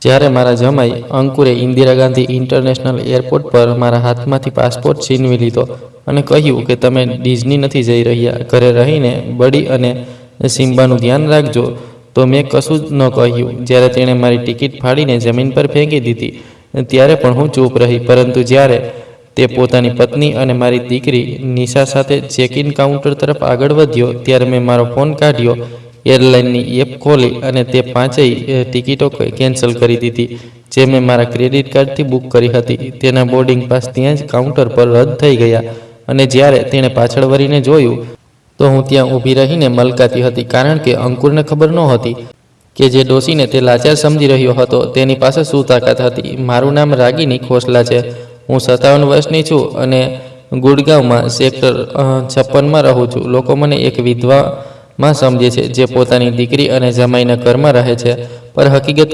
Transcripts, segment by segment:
જ્યારે મારા જમાઈ અંકુરે ઇન્દિરા ગાંધી ઇન્ટરનેશનલ એરપોર્ટ પર મારા હાથમાંથી પાસપોર્ટ છીનવી લીધો અને કહ્યું કે તમે ડિઝની નથી જઈ રહ્યા, ઘરે રહીને બડી અને સિમ્બાનું ધ્યાન રાખજો, તો મેં કશું જ ન કહ્યું. જ્યારે તેણે મારી ટિકિટ ફાડીને જમીન પર ફેંકી દીધી ત્યારે પણ હું ચૂપ રહી. પરંતુ જ્યારે તે પોતાની પત્ની અને મારી દીકરી નિશા સાથે ચેક ઇન કાઉન્ટર તરફ આગળ વધ્યો ત્યારે મેં મારો ફોન કાઢ્યો, એરલાઇનની એપ ખોલી અને તે 5 ટિકિટો કેન્સલ કરી દીધી જે મેં મારા ક્રેડિટ કાર્ડથી બુક કરી હતી. તેના બોર્ડિંગ પાસ ત્યાં જ કાઉન્ટર પર રદ થઈ ગયા અને જ્યારે તેણે પાછળ વળીને જોયું તો હું ત્યાં ઊભી રહીને મલકાતી હતી, કારણ કે અંકુરને ખબર નહોતી કે જે ડોશીને તે લાચાર સમજી રહ્યો હતો તેની પાસે શું તાકાત હતી. મારું નામ રાગિની ખોસલા છે. હું 57 વર્ષની છું અને ગુડગાંવમાં સેક્ટર 56માં રહું છું. લોકો મને એક વિધવામાં સમજે છે જે પોતાની દીકરી અને જમાઈના ઘરમાં રહે છે, પર હકીકત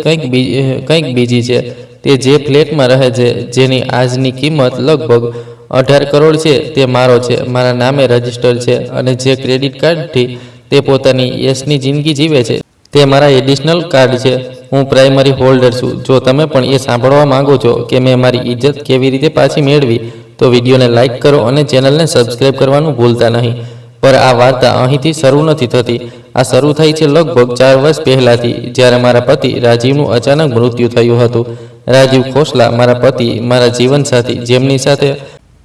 કંઈક બીજી છે. તે જે ફ્લેટમાં રહે છે જેની આજની કિંમત લગભગ 18 કરોડ છે તે મારો છે, મારા નામે રજિસ્ટર છે અને જે ક્રેડિટ કાર્ડથી તે પોતાની યશની જિંદગી જીવે છે તે મારા એડિશનલ કાર્ડ છે. હું પ્રાઇમરી હોલ્ડર છું. જો તમે પણ એ સાંભળવા માંગો છો કે મેં મારી ઇજ્જત કેવી રીતે પાછી મેળવી તો વિડીયોને લાઇક કરો અને ચેનલને સબસ્ક્રાઇબ કરવાનું ભૂલતા નહીં. પર આ વાર્તા અહીંથી શરૂ નથી થતી. આ શરૂ થઈ છે લગભગ 4 વર્ષ પહેલાંથી, જ્યારે મારા પતિ રાજીવનું અચાનક મૃત્યુ થયું હતું. રાજીવ ખોસલા મારા પતિ, મારા જીવનસાથી, જેમની સાથે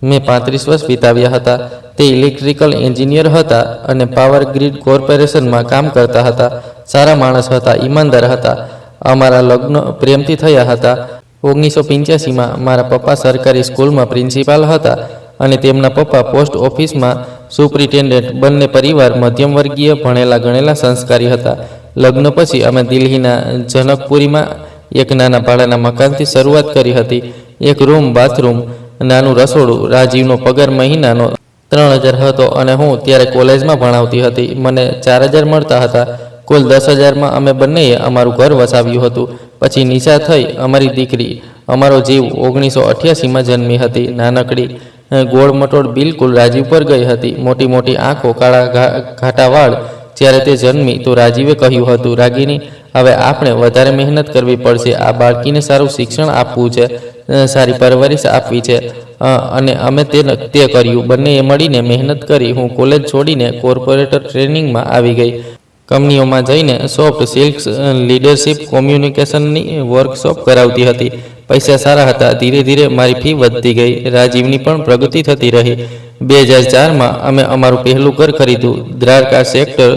મેં 35 વર્ષ વિતાવ્યા હતા. તે ઇલેક્ટ્રિકલ એન્જિનિયર હતા અને પાવર ગ્રીડ કોર્પોરેશનમાં કામ કરતા હતા. સારા માણસ હતા, ઈમાનદાર હતા. અમારા લગ્ન પ્રેમથી થયા હતા. 1985માં મારા પપ્પા સરકારી સ્કૂલમાં પ્રિન્સિપાલ હતા અને તેમના પપ્પા પોસ્ટ ઓફિસમાં સુપ્રિન્ટેન્ડન્ટ. બંને પરિવાર મધ્યમ વર્ગીય, ભણેલા ગણેલા, સંસ્કારી હતા. લગ્ન પછી અમે દિલ્હીના જનકપુરીમાં એક નાના ભાડાના મકાનથી શરૂઆત કરી હતી. 1 રૂમ, બાથરૂમ, નાનું રસોડું. રાજીવનો પગાર મહિનાનો 3000 હતો અને હું ત્યારે કોલેજમાં ભણાવતી હતી. મને 4000 મળતા હતા. કુલ 10,000માં અમે બંનેએ અમારું ઘર વસાવ્યું હતું. પછી નિશા થઈ અમારી દીકરી. અમારો જીવ 1988માં જન્મી હતી. નાનકડી, ગોળ મટોળ, બિલકુલ રાજીવ પર ગઈ હતી. મોટી મોટી આંખો, કાળા ઘાટા વાળ. જ્યારે તે જન્મી તો રાજીવે કહ્યું હતું, રાગિની, હવે આપણે વધારે મહેનત કરવી પડશે. આ બાળકીને સારું શિક્ષણ આપવું છે, સારી પરવરિશ આપવી છે અને અમે તે કર્યું. બંનેએ મળીને મહેનત કરી. હું કોલેજ છોડીને કોર્પોરેટર ટ્રેનિંગમાં આવી ગઈ. કંપનીઓમાં જઈને સોફ્ટ સ્કિલ્સ, લીડરશિપ, કોમ્યુનિકેશનની વર્કશોપ કરાવતી હતી. પૈસા સારા હતા. ધીરે ધીરે મારી ફી વધતી ગઈ. રાજીવની પણ પ્રગતિ થતી રહી. 2004માં અમે અમારું પહેલું ઘર ખરીદ્યું. દ્વારકા સેક્ટર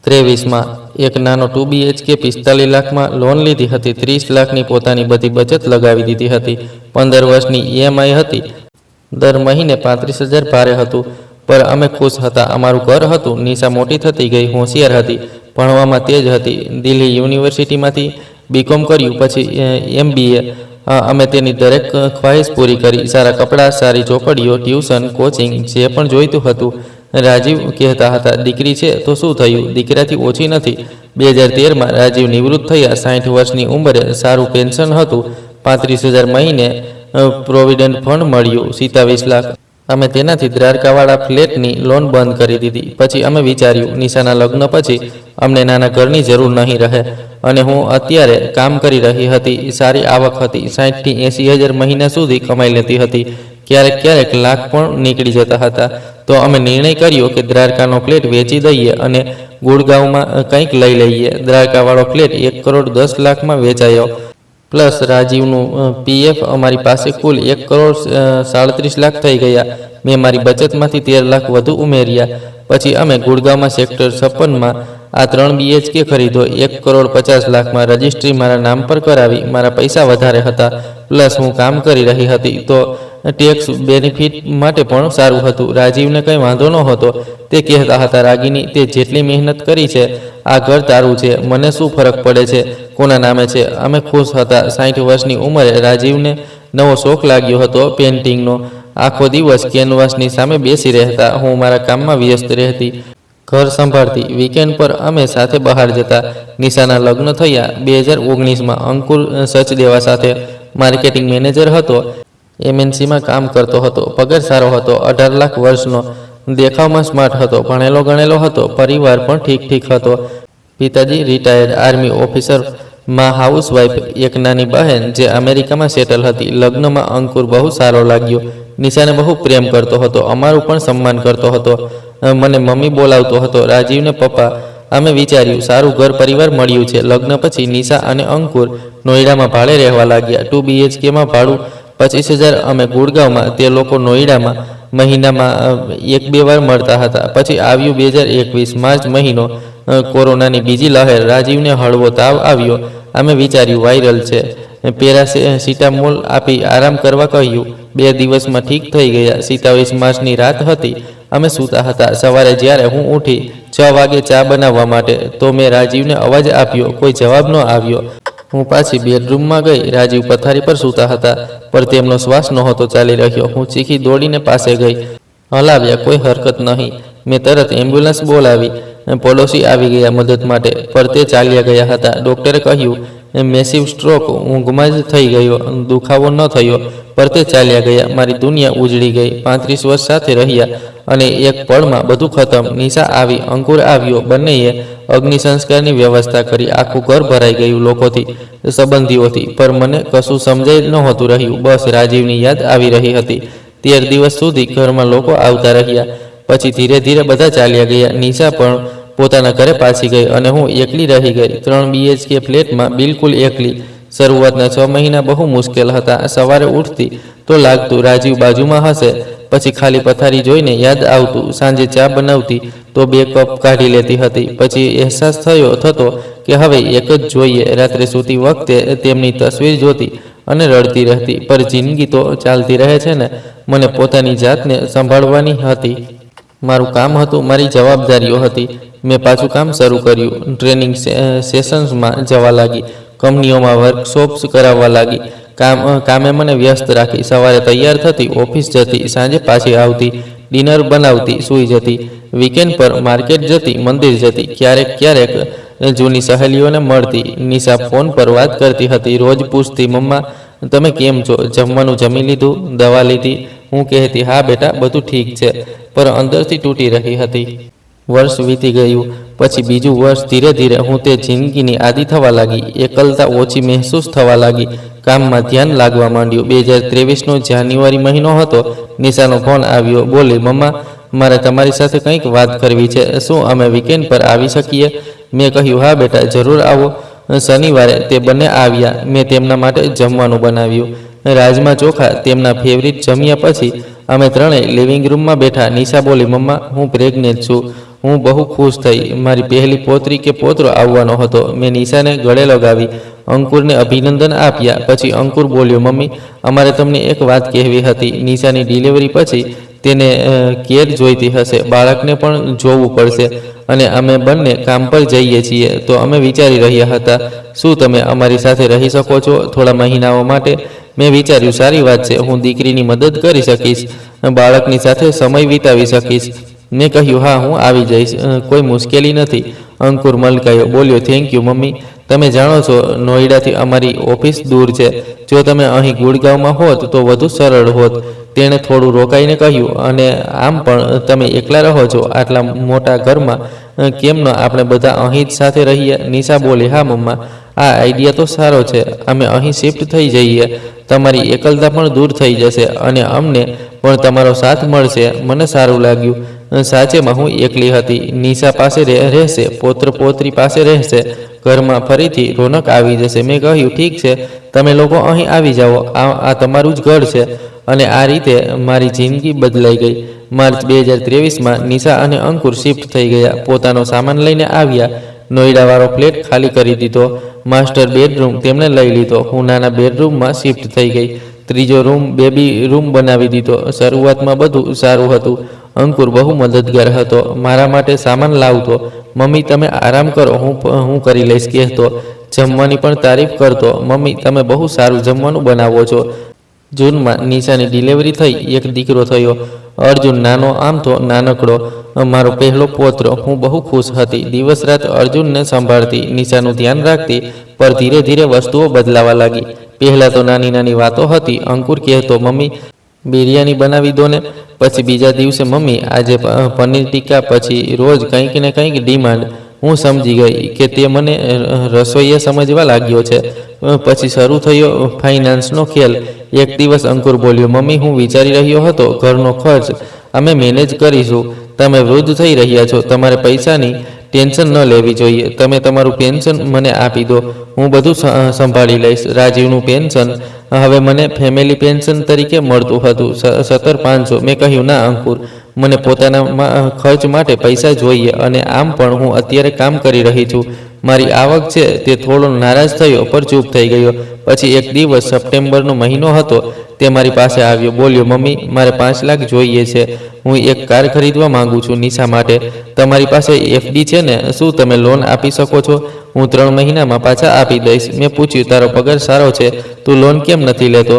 23માં. એક નાનો 2 BHK 45 લાખમાં લોન લીધી હતી. 30 લાખની પોતાની બધી બચત લગાવી દીધી હતી. 15 વર્ષની EMI હતી. દર મહિને 35,000 ભારે હતું, પર અમે ખુશ હતા. અમારું ઘર હતું. નિશા મોટી થતી ગઈ, હોશિયાર હતી, ભણવામાં તેજ હતી. દિલ્હી યુનિવર્સિટીમાંથી BCom કર્યું, પછી MBA. અમે તેની દરેક ખ્વાહિશ પૂરી કરી. સારા કપડાં, સારી ચોપડીઓ, ટ્યુશન, કોચિંગ, જે પણ જોઈતું હતું. રાજીવ કહેતા હતા, દીકરી છે તો શું થયું, દીકરાથી ઓછી નથી. 2013માં રાજીવ નિવૃત્ત થયા. 60 વર્ષની ઉંમરે. સારું પેન્શન હતું. 35,000 મહિને પ્રોવિડન્ટ ફંડ મળ્યું. 27 લાખ. અમે તેનાથી દ્વારકાવાળા ફ્લેટની લોન બંધ કરી દીધી. પછી અમે વિચાર્યું, નિશાના લગ્ન પછી અમને નાના ઘરની જરૂર નહીં રહે અને હું અત્યારે કામ કરી રહી હતી. સારી આવક હતી. 60થી 80,000 મહિના સુધી કમાઈ લેતી હતી. ક્યારેક લાખ પણ નીકળી જતા હતા. તો અમે નિર્ણય કર્યો કે દ્વારકાનો ફ્લેટ વેચી દઈએ અને ગુડગાંવમાં કંઈક લઈ લઈએ. દ્વારકાવાળો ફ્લેટ 1 કરોડ 10 લાખમાં વેચાયો. પ્લસ રાજીવનું PF. અમારી પાસે કુલ 1 કરોડ 37 લાખ થઈ ગયા. મેં મારી બચતમાંથી 13 લાખ વધુ ઉમેર્યા. પછી અમે ગુડગાંવમાં સેક્ટર 56માં આ 3 BHK ખરીદો. 1 કરોડ 50 લાખમાં. રજિસ્ટ્રી મારા નામ પર કરાવી. મારા પૈસા વધારે હતા, પ્લસ હું કામ કરી રહી હતી તો ટેક્સ બેનિફિટ માટે પણ સારું હતું. રાજીવને કંઈ વાંધો નહોતો. તે કહેતા હતા, રાગિની, તે જેટલી મહેનત કરી છે, આ ઘર તારું છે, મને શું ફરક પડે છે કોના નામે છે. અમે ખુશ હતા. 60 વર્ષની ઉંમરે રાજીવને નવો શોખ લાગ્યો હતો, પેઇન્ટિંગનો. આખો દિવસ કેનવાસની સામે બેસી રહેતા. હું મારા કામમાં વ્યસ્ત રહેતી, ઘર સંભાળતી. વીકેન્ડ પર અમે સાથે બહાર જતા. નિશાના લગ્ન થયા 2019માં. અંકુર સચદેવા સાથે. માર્કેટિંગ મેનેજર હતો. MNCમાં કામ કરતો હતો. પગાર સારો હતો. 18 લાખ વર્ષનો. દેખાવમાં સ્માર્ટ હતો. ભણેલો ગણેલો હતો. પરિવાર પણ ઠીક હતો. પિતાજી રિટાયર્ડ આર્મી ઓફિસર. માં હાઉસવાઈફ, એક નાની બહેન જે અમેરિકામાં સેટલ હતી. લગ્નમાં અંકુર બહુ સારો લાગ્યો. નિશાને બહુ પ્રેમ કરતો હતો, અમારું પણ સન્માન કરતો હતો. મને મમ્મી બોલાવતો હતો, રાજીવને પપ્પા. અમે વિચાર્યું સારું ઘર પરિવાર મળ્યું છે. લગ્ન પછી નિશા અને અંકુર નોઈડામાં ભાડે રહેવા લાગ્યા. 2 BHKમાં ભાડું 25,000. અમે ગુડગાંવમાં, તે લોકો નોઈડામાં. મહિનામાં 1-2 વાર મળતા હતા. પછી આવ્યું 2021 માર્ચ મહિનો, કોરોનાની બીજી લહેર. રાજીવને હળવો તાવ આવ્યો. અમે વિચાર્યું વાયરલ છે. પેરાસિટામોલ આપી આરામ કરવા કહ્યું. 2 દિવસમાં ઠીક થઈ ગયા. 27 માર્ચની રાત હતી. અમે સૂતા હતા. સવારે જ્યારે હું ઉઠી 6 વાગે ચા બનાવવા માટે, તો મેં રાજીવને અવાજ આપ્યો. કોઈ જવાબ ન આવ્યો. હું પાછી બેડરૂમમાં ગઈ. રાજીવ પથારી પર સૂતા હતા, પણ તેમનો શ્વાસ નહોતો ચાલી રહ્યો. હું ચીખી દોડીને પાસે ગઈ. હલાવ્યા, કોઈ હરકત નહીં. મેં તરત એમ્બ્યુલન્સ બોલાવી. પડોશી આવી ગયા મદદ માટે, પણ તે ચાલ્યા ગયા હતા. ડૉક્ટરે કહ્યું મેસિવ સ્ટ્રોક, ઊંઘમાં જ થઈ ગયો. દુખાવો ન થયો, પણ તે ચાલ્યા ગયા. મારી દુનિયા ઉજળી ગઈ. 35 વર્ષ સાથે રહ્યા અને એક પળમાં બધું ખતમ. નિશા આવી, અંકુર આવ્યો. બંનેએ અગ્નિ સંસ્કારની વ્યવસ્થા કરી. આખું ઘર ભરાઈ ગયું લોકોથી, સંબંધીઓથી, પણ મને કશું સમજાઈ નહોતું રહ્યું. બસ રાજીવની યાદ આવી રહી હતી. 13 દિવસ સુધી ઘરમાં લોકો આવતા રહ્યા. પછી ધીરે ધીરે બધા ચાલ્યા ગયા. નિશા પણ પોતાના ઘરે પાછી ગઈ અને હું એકલી રહી ગઈ. 3 BHK ફ્લેટમાં, બિલકુલ એકલી. શરૂઆતના 6 મહિના બહુ મુશ્કેલ હતા. સવારે ઉઠતી તો લાગતું રાજીવ બાજુમાં હશે. પછી ખાલી પથારી જોઈને યાદ આવતું. સાંજે ચા બનાવતી તો 2 કપ કાઢી લેતી હતી. પછી અહેસાસ થતો કે હવે એક જ જોઈએ. રાત્રે સૂતી વખતે તેમની તસવીર જોતી અને રડતી રહેતી. પર જિંદગી તો ચાલતી રહે છે ને. મને પોતાની જાતને સંભાળવાની હતી. મારું કામ હતું, મારી જવાબદારીઓ હતી. મેં પાછું કામ શરૂ કર્યું. ટ્રેનિંગ સેશન્સમાં જવા લાગી. કંપનીઓમાં વર્કશોપ્સ કરાવવા લાગી. કામે મને વ્યસ્ત રાખી. સવારે તૈયાર થતી, ઓફિસ જતી, સાંજે પાછી આવતી, ડિનર બનાવતી, સૂઈ જતી. વીકેન્ડ પર માર્કેટ જતી, મંદિર જતી, ક્યારેક જૂની સહેલીઓને મળતી. નિશા ફોન પર વાત કરતી હતી. રોજ પૂછતી, મમ્મા તમે કેમ છો? જમવાનું જમી લીધું? દવા લીધી? હું કહેતી હા બેટા, બધું ઠીક છે, પણ અંદરથી તૂટી રહી હતી. વર્ષ વીતી ગયું. પછી બીજું વર્ષ. ધીરે ધીરે હું તે જિંદગીની આદી થવા લાગી. એકલતા ઓછી મહેસૂસ થવા લાગી. કામમાં ધ્યાન લાગવા માંડ્યું. 2023નો જાન્યુઆરી મહિનો હતો. નિશાનો ફોન આવ્યો. બોલી, મમ્મા મારે તમારી સાથે કંઈક વાત કરવી છે. શું અમે વીકેન્ડ પર આવી શકીએ? મેં કહ્યું હા બેટા, જરૂર આવો. શનિવારે તે બંને આવ્યા. મેં તેમના માટે જમવાનું બનાવ્યું. રાજમા ચોખા, તેમના ફેવરિટ. જમ્યા પછી અમે ત્રણેય લિવિંગ રૂમમાં બેઠા. નિશા બોલી, મમ્મા હું પ્રેગ્નેન્ટ છું. હું બહુ ખુશ થઈ. મારી પહેલી પોતરી કે પોતરો આવવાનો હતો. મેં નિશાને ગળે લગાવી, અંકુરને અભિનંદન આપ્યા. પછી અંકુર બોલ્યો, મમ્મી અમારે તમને એક વાત કહેવી હતી. નિશાની ડિલિવરી પછી તેને કેર જોઈતી હશે. બાળકને પણ જોવું પડશે અને અમે બંને કામ પર જઈએ છીએ. તો અમે વિચારી રહ્યા હતા, શું તમે અમારી સાથે રહી શકો છો થોડા મહિનાઓ માટે? મેં વિચાર્યું સારી વાત છે. હું દીકરીની મદદ કરી શકીશ, બાળકની સાથે સમય વિતાવી શકીશ. મેં કહ્યું હા, હું આવી જઈશ, કોઈ મુશ્કેલી નથી. અંકુર મલકાયો, બોલ્યો થેન્ક યુ મમ્મી. તમે જાણો છો નોઈડાથી અમારી ઓફિસ દૂર છે. જો તમે અહીં ગુડગાંવમાં હોત તો વધુ સરળ હોત. તેણે થોડું રોકાઈને કહ્યું, અને આમ પણ તમે એકલા રહો છો આટલા મોટા ઘરમાં, કેમ ન આપણે બધા અહીં જ સાથે રહીએ? નિશા બોલી, હા મમ્મા, આ આઈડિયા તો સારો છે. અમે અહીં શિફ્ટ થઈ જઈએ. તમારી એકલતા પણ દૂર થઈ જશે અને અમને પણ તમારો સાથ મળશે. મને સારું લાગ્યું. સાચેમાં હું એકલી હતી. નિશા પાસે રહેશે, પોત્ર પોત્રી પાસે રહેશે. ઘરમાં ફરીથી રોનક આવી જશે. મેં કહ્યું ઠીક છે, તમે લોકો અહીં આવી જાઓ. આ તમારું જ ઘર છે. અને આ રીતે મારી જિંદગી બદલાઈ ગઈ. માર્ચ 2023માં નિશા અને અંકુર શિફ્ટ થઈ ગયા. પોતાનો સામાન લઈને આવ્યા. નોઈડાવાળો ફ્લેટ ખાલી કરી દીધો. માસ્ટર બેડરૂમ તેમણે લઈ લીધો. હું નાના બેડરૂમમાં શિફ્ટ થઈ ગઈ. ત્રીજો રૂમ બેબી રૂમ બનાવી દીધો. શરૂઆતમાં બધું સારું હતું. અંકુર બહુ મદદગાર હતો. મારા માટે સામાન લાવતો. મમ્મી તમે આરામ કરો, હું કરી લઈશ કહેતો. જમવાની પણ તારીફ કરતો. મમ્મી તમે બહુ સારું જમવાનું બનાવો છો. જૂનમાં નિશાની ડિલિવરી થઈ. એક દીકરો થયો. અર્જુન નાનો, આમ તો નાનકડો, મારો પહેલો પોત્ર. હું બહુ ખુશ હતી. દિવસ રાત અર્જુનને સંભાળતી, નિશાનું ધ્યાન રાખતી. પર ધીરે ધીરે વસ્તુઓ બદલાવા લાગી. પહેલાં તો નાની નાની વાતો હતી. અંકુર કહેતો, મમ્મી બિરયાની બનાવી દો ને. પછી બીજા દિવસે, મમ્મી આજે પનીર ટીક્કા. પછી રોજ કંઈક ને કંઈક ડિમાન્ડ. હું સમજી ગઈ કે તે મને રસોઈએ સમજવા લાગ્યો છે. પછી શરૂ થયો ફાઇનાન્સનો ખેલ. એક દિવસ અંકુર બોલ્યો, મમ્મી, હું વિચારી રહ્યો હતો ઘરનો ખર્ચ અમે મેનેજ કરીશું. તમે વૃદ્ધ થઈ રહ્યા છો, તમારે પૈસાની ટેન્શન ન લેવી જોઈએ. તમે તમારું પેન્શન મને આપી દો, હું બધું સંભાળી લઈશ. રાજીવનું પેન્શન હવે મને ફેમિલી પેન્શન તરીકે મળતું હતું, 17,500. મેં કહ્યું, ના અંકુર, મને પોતાના ખર્ચ માટે પૈસા જોઈએ અને આમ પણ હું અત્યારે કામ કરી રહી છું. મારી આવક છે. તે થોડો નારાજ થયો પણ ચૂપ થઈ ગયો. પછી એક દિવસ સપ્ટેમ્બરનો મહિનો હતો. તે મારી પાસે આવ્યો, બોલ્યો, મમ્મી, મારે 5 લાખ જોઈએ છે. હું એક કાર ખરીદવા માંગુ છું નિશા માટે. તમારી પાસે એફડી છે ને? શું તમે લોન આપી શકો છો? હું 3 મહિનામાં પાછા આપી દઈશ. મેં પૂછ્યું, તારો પગાર સારો છે, તું લોન કેમ નથી લેતો?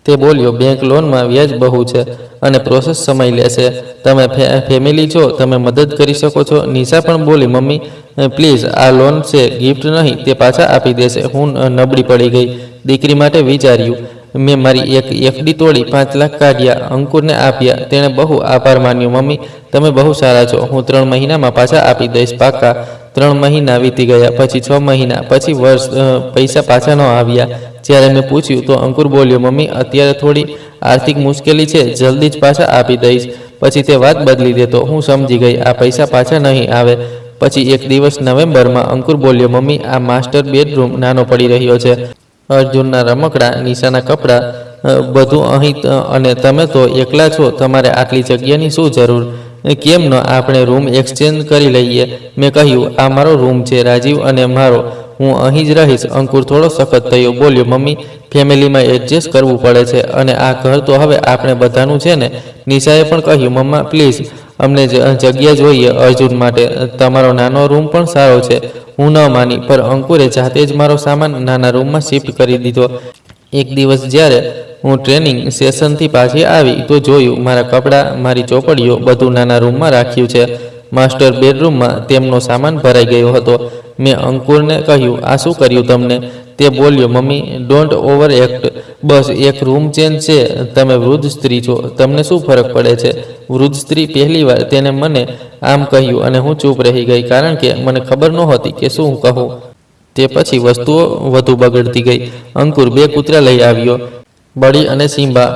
તે બોલ્યો, બેંક લોનમાં વ્યાજ બહુ છે અને પ્રોસેસ સમય લેશે. તમે ફેમિલી છો, તમે મદદ કરી શકો છો. નિશા પણ બોલી, મમ્મી પ્લીઝ, આ લોન છે, ગિફ્ટ નહીં. તે પાછા આપી દેશે. હું નબળી પડી ગઈ. દીકરી માટે વિચાર્યું. મેં મારી એક એફડી તોડી 5 લાખ કાઢ્યા, અંકુરને આપ્યા. તેણે બહુ આભાર માન્યો. મમ્મી, તમે બહુ સારા છો. હું 3 મહિનામાં પાછા આપી દઈશ, પાક્કા. 3 મહિના વીતી ગયા, પછી 6 મહિના, પછી વર્ષ. પૈસા પાછા ન આવ્યા. જ્યારે મેં પૂછ્યું તો અંકુર બોલ્યો, મમ્મી, અત્યારે થોડી આર્થિક મુશ્કેલી છે, જલ્દી જ પાછા આપી દઈશ. પછી તે વાત બદલી દેતો. હું સમજી ગઈ, આ પૈસા પાછા નહીં આવે. પછી એક દિવસ નવેમ્બરમાં અંકુર બોલ્યો, મમ્મી, આ માસ્ટર બેડરૂમ નાનો પડી રહ્યો છે. અર્જુનના રમકડા, નિશાના કપડાં, બધું અહીં, અને તમે તો એકલા છો. તમારે આટલી જગ્યાની શું જરૂર? કેમ ન આપણે રૂમ એક્સચેન્જ કરી લઈએ? મેં કહ્યું, આ મારો રૂમ છે, રાજીવ, અને મારો. હું અહીં જ રહીશ. અંકુર થોડો સખત થયો, બોલ્યો, મમ્મી, ફેમિલીમાં એડજસ્ટ કરવું પડે છે અને આ ઘર તો હવે આપણે બધાનું છે ને? નિશાએ પણ કહ્યું, મમ્મા પ્લીઝ, અમને જગ્યા જોઈએ અર્જુન માટે. તમારો નાનો રૂમ પણ સારો છે. હું ન માની, પર અંકુરે જાતે જ મારો સામાન નાના રૂમમાં શિફ્ટ કરી દીધો. એક દિવસ જ્યારે હું ટ્રેનિંગ સેશનથી પાછી આવી તો જોયું, મારા કપડાં, મારી ચોપડીઓ બધું નાના રૂમમાં રાખ્યું છે. માસ્ટર બેડરૂમમાં તેમનો સામાન ભરાઈ ગયો હતો. મેં અંકુરને કહ્યું, આ શું કર્યું તમને? તે બોલ્યો, મમ્મી, ડોન્ટ ઓવર એક્ટ. બસ એક રૂમ ચેન્જ છે. તમે વૃદ્ધ સ્ત્રી છો, તમને શું ફરક પડે છે? વૃદ્ધ સ્ત્રી પહેલીવાર તેને મને આમ કહ્યું અને હું ચૂપ રહી ગઈ, કારણ કે મને ખબર નહોતી કે શું કહું. તે પછી વસ્તુઓ વધુ બગડતી ગઈ. અંકુર 2 કૂતરા લઈ આવ્યો, બળી અને સિમ્બા,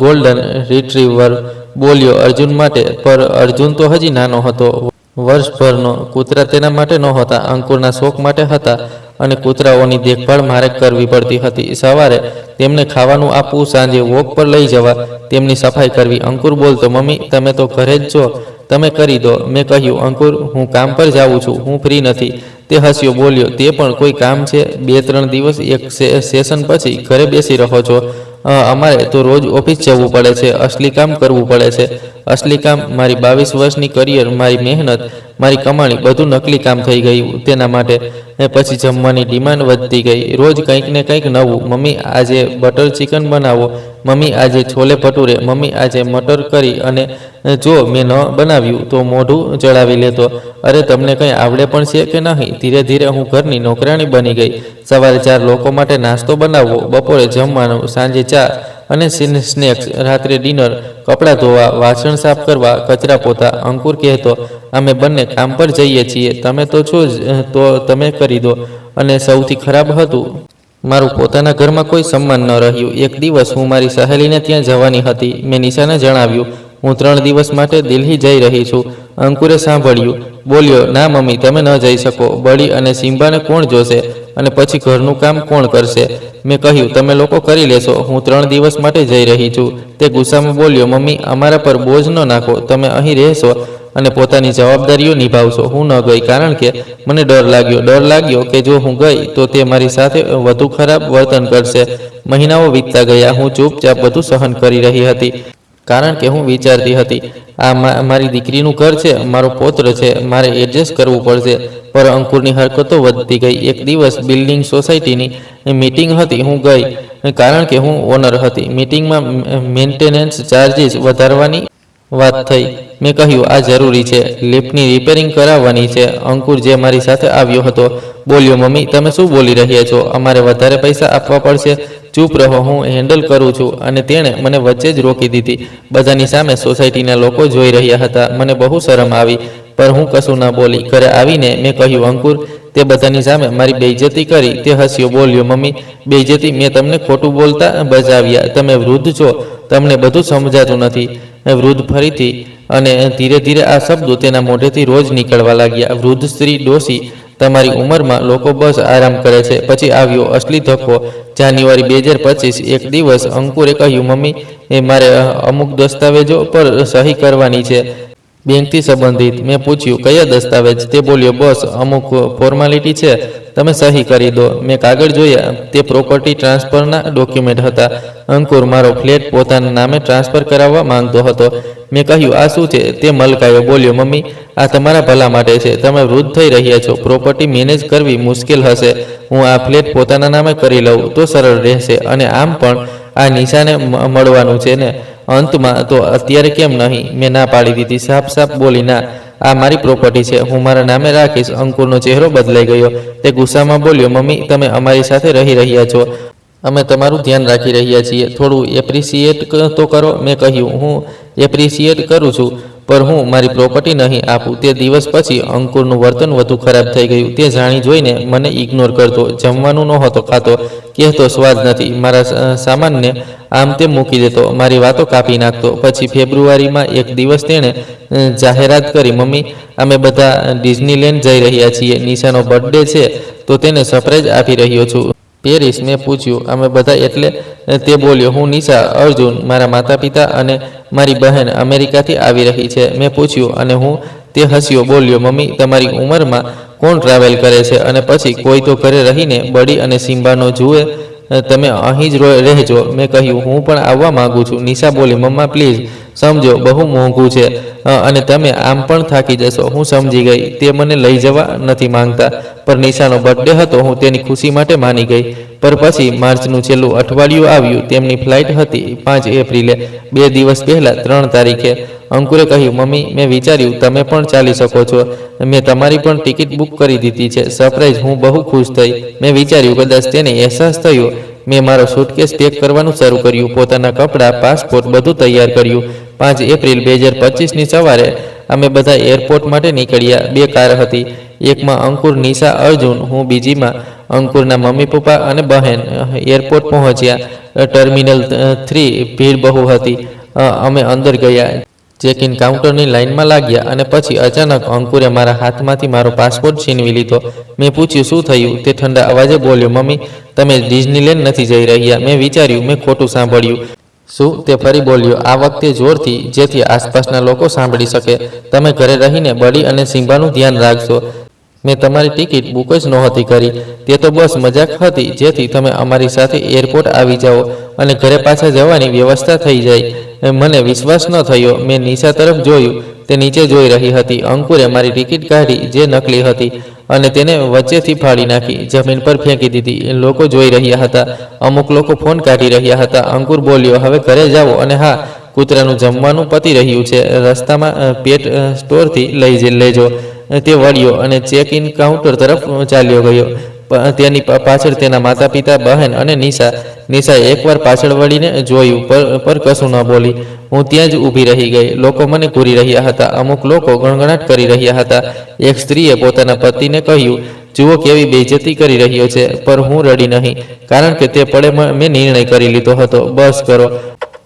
ગોલ્ડન રિટ્રીવર. બોલ્યો, અર્જુન માટે. પર અર્જુન તો હજી નાનો હતો, વર્ષભરનો. કૂતરા તેના માટે નહોતા, અંકુરના શોખ માટે હતા. અને કૂતરાઓની દેખભાળ મારે કરવી પડતી હતી. સવારે તેમને ખાવાનું આપવું, સાંજે વોક પર લઈ જવા, તેમની સફાઈ કરવી. અંકુર બોલતો, મમ્મી, તમે તો ઘરે જ છો, તમે કરી દો. મેં કહ્યું, અંકુર, હું કામ પર જાઉં છું, હું ફ્રી નથી. તે હસ્યો, બોલ્યો, તે પણ કોઈ કામ છે? 2-3 દિવસ એક સેશન પછી ઘરે બેસી રહો છો. અમારે તો રોજ ઓફિસ જવું પડે છે, અસલી કામ કરવું પડે છે. અસલી કામ? મારી 22 વર્ષની કરિયર, મારી મહેનત, મારી કમાણી, બધું નકલી કામ થઈ ગયું તેના માટે. પછી જમવાની ડિમાન્ડ વધતી ગઈ, રોજ કંઈક ને કંઈક નવું. મમ્મી, આજે બટર ચિકન બનાવો. મમ્મી, આજે છોલે ભટુરે. મમ્મી, આજે મટર કરી. અને જો મેં ન બનાવ્યું તો મોઢું ચડાવી લેતો. અરે, તમને કંઈ આવડે પણ છે કે નહીં? ધીરે ધીરે હું ઘરની નોકરાણી બની ગઈ. સવારે 4 લોકો માટે નાસ્તો બનાવવો, બપોરે જમવાનું, સાંજે ચા અને સ્નેક્સ, રાત્રે ડિનર, કપડાં ધોવા, વાસણ સાફ કરવા, કચરા પોતા. અંકુર કહેતો, અમે બંને કામ પર જઈએ છીએ, તમે તો છો જ, તો તમે કરી દો. અને સૌથી ખરાબ હતું, મારું પોતાના ઘરમાં કોઈ સન્માન ન રહ્યું. એક દિવસ હું મારી સહેલીને ત્યાં જવાની હતી. મેં નિશાને જણાવ્યું, હું 3 દિવસ માટે દિલ્હી જઈ રહી છું. અંકુરે સાંભળ્યું, બોલ્યો, ના મમ્મી, તમે ન જઈ શકો. બળી અને સિમ્બાને કોણ જોશે? અને પછી ઘરનું કામ કોણ કરશે? મેં કહ્યું, તમે લોકો કરી લેશો, હું 3 દિવસ માટે જઈ રહી છું. તે ગુસ્સામાં બોલ્યો, મમ્મી, અમારા પર બોજ ન નાખો. તમે અહીં રહેશો અને પોતાની જવાબદારીઓ નિભાવશો. હું ન ગઈ કારણ કે મને ડર લાગ્યો કે જો હું ગઈ તો તે મારી સાથે વધુ ખરાબ વર્તન કરશે. મહિનાઓ વીતતા ગયા. હું ચૂપચાપ બધું સહન કરી રહી હતી, કારણ કે હું વિચારતી હતી, આ મારી દીકરીનું ઘર છે, મારો પૌત્ર છે, મારે એડજસ્ટ કરવું પડશે. પર અંકુરની હરકતો વધતી ગઈ. એક દિવસ બિલ્ડિંગ સોસાયટીની મીટિંગ હતી. હું ગઈ કારણ કે હું ઓનર હતી. મીટિંગમાં મેન્ટેનન્સ ચાર્જીસ વધારવાની વાત થઈ. મેં કહ્યું, આ જરૂરી છે, લિફ્ટની રિપેરિંગ કરાવવાની છે. અંકુર, જે મારી સાથે આવ્યો હતો, બોલ્યો, મમ્મી, તમે શું બોલી રહ્યા છો? અમારે વધારે પૈસા આપવા પડશે. ચૂપ રહો, હું હેન્ડલ કરું છું. અને તેણે મને વચ્ચે જ રોકી દીધી. બધાની સામે સોસાયટીના લોકો જોઈ રહ્યા હતા. મને બહુ શરમ આવી. પર હું કશું ના બોલી. ઘરે આવીને મેં કહ્યું, અંકુર તે બધાની સામે મારી બેઇજ્જતી કરી. તે હસ્યો, બોલ્યો, મમ્મી બેઇજ્જતી? મેં તમને ખોટું બોલતા બજાવ્યા. તમે વૃદ્ધ છો, તમને બધું સમજાતું નથી. વૃદ્ધ ફરીથી અને ધીરે ધીરે આ શબ્દો તેના મોઢેથી રોજ નીકળવા લાગ્યા. વૃદ્ધ સ્ત્રી, ડોશી, તમારી ઉંમરમાં લોકો બસ આરામ કરે છે. પછી આવ્યો અસલી ધક્કો. જાન્યુઆરી 2025 એક દિવસ અંકુરે કહ્યું, મમ્મી મારે અમુક દસ્તાવેજો પર સહી કરવાની છે, બેંકથી સંબંધિત. મેં પૂછ્યું, કયા દસ્તાવેજ? તે બોલ્યો, બસ અમુક ફોર્માલિટી છે, તમે સહી કરી દો. મેં કાગળ જોયા. તે પ્રોપર્ટી ટ્રાન્સફરના ડોક્યુમેન્ટ હતા. અંકુર મારો ફ્લેટ પોતાના નામે ટ્રાન્સફર કરાવવા માંગતો હતો. મેં કહ્યું, આ શું છે? તે મલકાયો, બોલ્યો, મમ્મી આ તમારા ભલા માટે છે. તમે વૃદ્ધ થઈ રહ્યા છો, પ્રોપર્ટી મેનેજ કરવી મુશ્કેલ હશે. હું આ ફ્લેટ પોતાના નામે કરી લઉં તો સરળ રહેશે. અને આમ પણ આ નિશાને મળવાનું છે ને અંતમાં, તો અત્યારે કેમ નહીં? મેં ના પાડી દીધી. સાફ સાફ બોલી, ના, આ મારી પ્રોપર્ટી છે, હું મારા નામે રાખીશ. અંકુરનો ચહેરો બદલાઈ ગયો. તે ગુસ્સામાં બોલ્યો, મમ્મી તમે અમારી સાથે રહી રહ્યા છો, અમે તમારું ધ્યાન રાખી રહ્યા છીએ, થોડું એપ્રિસિએટ તો કરો. મેં કહ્યું, હું એપ્રિસિએટ કરું છું, પર હું મારી પ્રોપર્ટી નહીં આપું. તે દિવસ પછી અંકુરનું વર્તન વધુ ખરાબ થઈ ગયું. તે જાણી જોઈને મને ઇગ્નોર કરતો, જમવાનું નહોતો ખાતો, કહેતો સ્વાદ નથી, મારા સામાનને આમ તેમ મૂકી દેતો, મારી વાતો કાપી નાખતો. પછી ફેબ્રુઆરીમાં એક દિવસ તેણે જાહેરાત કરી, મમ્મી અમે બધા ડિઝનીલેન્ડ જઈ રહ્યા છીએ, નિશાનો બર્થડે છે તો તેને સરપ્રાઈઝ આપી રહ્યો છું. પેરિસ? મેં પૂછ્યું, અમે બધા એટલે? તે બોલ્યો, હું, નિશા, અર્જુન, મારા માતા પિતા અને મારી બહેન અમેરિકાથી આવી રહી છે. મેં પૂછ્યું, અને હું? તે હસ્યો, બોલ્યો, મમ્મી તમારી ઉંમરમાં કોણ ટ્રાવેલ કરે છે? અને પછી કોઈ તો ઘરે રહીને બડી અને સિમ્બાનો જુએ, તમે અહીં જ રહેજો. મેં કહ્યું, હું પણ આવવા માંગુ છું. નિશા બોલી, મમ્મા પ્લીઝ સમજો, બહુ મોંઘું છે અને તમે આમ પણ થાકી જશો. હું સમજી ગઈ, તે મને લઈ જવા નથી માંગતા, પર નિશાનો બર્થડે હતો, હું તેની ખુશી માટે માની ગઈ. પર પછી માર્ચનું છેલ્લું અઠવાડિયું આવ્યું. તેમની ફ્લાઇટ હતી 5 એપ્રિલે. 2 દિવસ પહેલા 3 તારીખે અંકુરે કહ્યું, મમ્મી મેં વિચાર્યું તમે પણ ચાલી શકો છો, મેં તમારી પણ ટિકિટ બુક કરી દીધી છે. સરપ્રાઈઝ. હું બહુ ખુશ થઈ. મેં વિચાર્યું કદાચ તેને અહેસાસ થયો. મેં મારો સૂટકેસ પેક કરવાનું શરૂ કર્યું, પોતાના કપડાં, પાસપોર્ટ બધું તૈયાર કર્યું. 5 એપ્રિલ 2025ની સવારે અમે બધા એરપોર્ટ માટે નીકળ્યા. 2 કાર હતી, એકમાં અંકુર, નિશા, અર્જુન, હું બીજીમાં અંકુરના મમ્મી પપ્પા અને બહેન. એરપોર્ટ પહોંચ્યા. ટર્મિનલ 3 ભીડ બહુ હતી. અમે અંદર ગયા, ચેક ઇન કાઉન્ટરની લાઇનમાં લાગ્યા અને પછી અચાનક અંકુરે મારા હાથમાંથી મારો પાસપોર્ટ છીનવી લીધો. મેં પૂછ્યું, શું થયું? તે ઠંડા અવાજે બોલ્યો, મમ્મી તમે ડિઝનીલેન્ડ નથી જઈ રહ્યા. મેં વિચાર્યું મેં ખોટું સાંભળ્યું. શું? તે ફરી બોલ્યો, આ વખતે જોરથી, જેથી આસપાસના લોકો સાંભળી શકે. તમે ઘરે રહીને બડી અને સિમ્બાનું ધ્યાન રાખજો. મેં તમારી ટિકિટ બુક જ નહોતી કરી, તે તો બસ મજાક હતી, જેથી તમે અમારી સાથે એરપોર્ટ આવી જાઓ અને ઘરે પાછા જવાની વ્યવસ્થા થઈ જાય. મને વિશ્વાસ ન થયો. મેં નિશા તરફ જોયું, તે નીચે જોઈ રહી હતી. અંકુરે મારી ટિકિટ કાઢી, જે નકલી હતી, અને તેને વચ્ચેથી ફાડી નાખી, જમીન પર ફેંકી દીધી. લોકો જોઈ રહ્યા હતા, અમુક લોકો ફોન કાઢી રહ્યા હતા. અંકુર બોલ્યો, હવે ઘરે જાઓ, અને હા, કૂતરાનું જમવાનું પતી રહ્યું છે, રસ્તામાં પેટ સ્ટોરથી લઈ લેજો. તે વળ્યો અને ચેક ઇન કાઉન્ટર તરફ ચાલ્યો ગયો. તેની પાછળ તેના માતા પિતા, બહેન અને નિશા. નિશાએ એકવાર પાછળ વળીને જોયું, પર કશું ન બોલી. હું ત્યાં જ ઊભી રહી ગઈ. લોકો મને ઘૂરી રહ્યા હતા, અમુક લોકો ગણગણાટ કરી રહ્યા હતા. એક સ્ત્રીએ પોતાના પતિને કહ્યું, જુઓ કેવી બેઇજ્જતી કરી રહ્યો છે. પર હું રડી નહીં, કારણ કે તે પળે મેં નિર્ણય કરી લીધો હતો, બસ કરો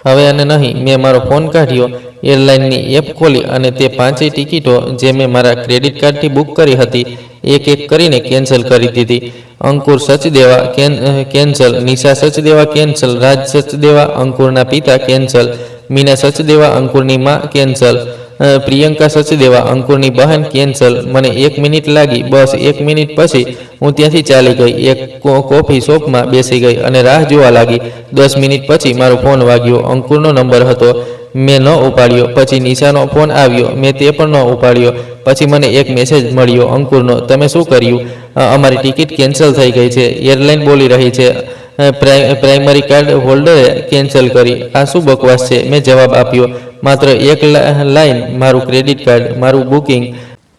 હવે અને નહીં. મેં મારો ફોન કાઢ્યો, એરલાઇનની એપ ખોલી અને તે 5 ટિકિટો જે મેં મારા ક્રેડિટ કાર્ડથી બુક કરી હતી, એક એક કરીને કેન્સલ કરી દીધી. અંકુર સચદેવા કેન્સલ, નિશા સચદેવા કેન્સલ, રાજ સચદેવા અંકુરના પિતા કેન્સલ, મીના સચદેવા અંકુરની માં કેન્સલ, પ્રિયંકા સચદેવા અંકુરની બહેન કેન્સલ. મને 1 મિનિટ લાગી, બસ 1 મિનિટ પછી હું ત્યાંથી ચાલી ગઈ. એક કોફી શોપમાં બેસી ગઈ અને રાહ જોવા લાગી. 10 મિનિટ પછી મારો ફોન વાગ્યો. અંકુરનો નંબર હતો, મેં ન ઉપાડ્યો. પછી નિશાનો ફોન આવ્યો, મેં તે પણ ન ઉપાડ્યો. પછી મને એક મેસેજ મળ્યો અંકુરનો, તમે શું કર્યું? અમારી ટિકિટ કેન્સલ થઈ ગઈ છે, એરલાઇન બોલી રહી છે, પ્રાઇમરી કાર્ડ હોલ્ડરે કેન્સલ કરી. આ શું બકવાસ છે? મેં જવાબ આપ્યો, માત્ર એક લાઈન, મારું ક્રેડિટ કાર્ડ, મારું બુકિંગ,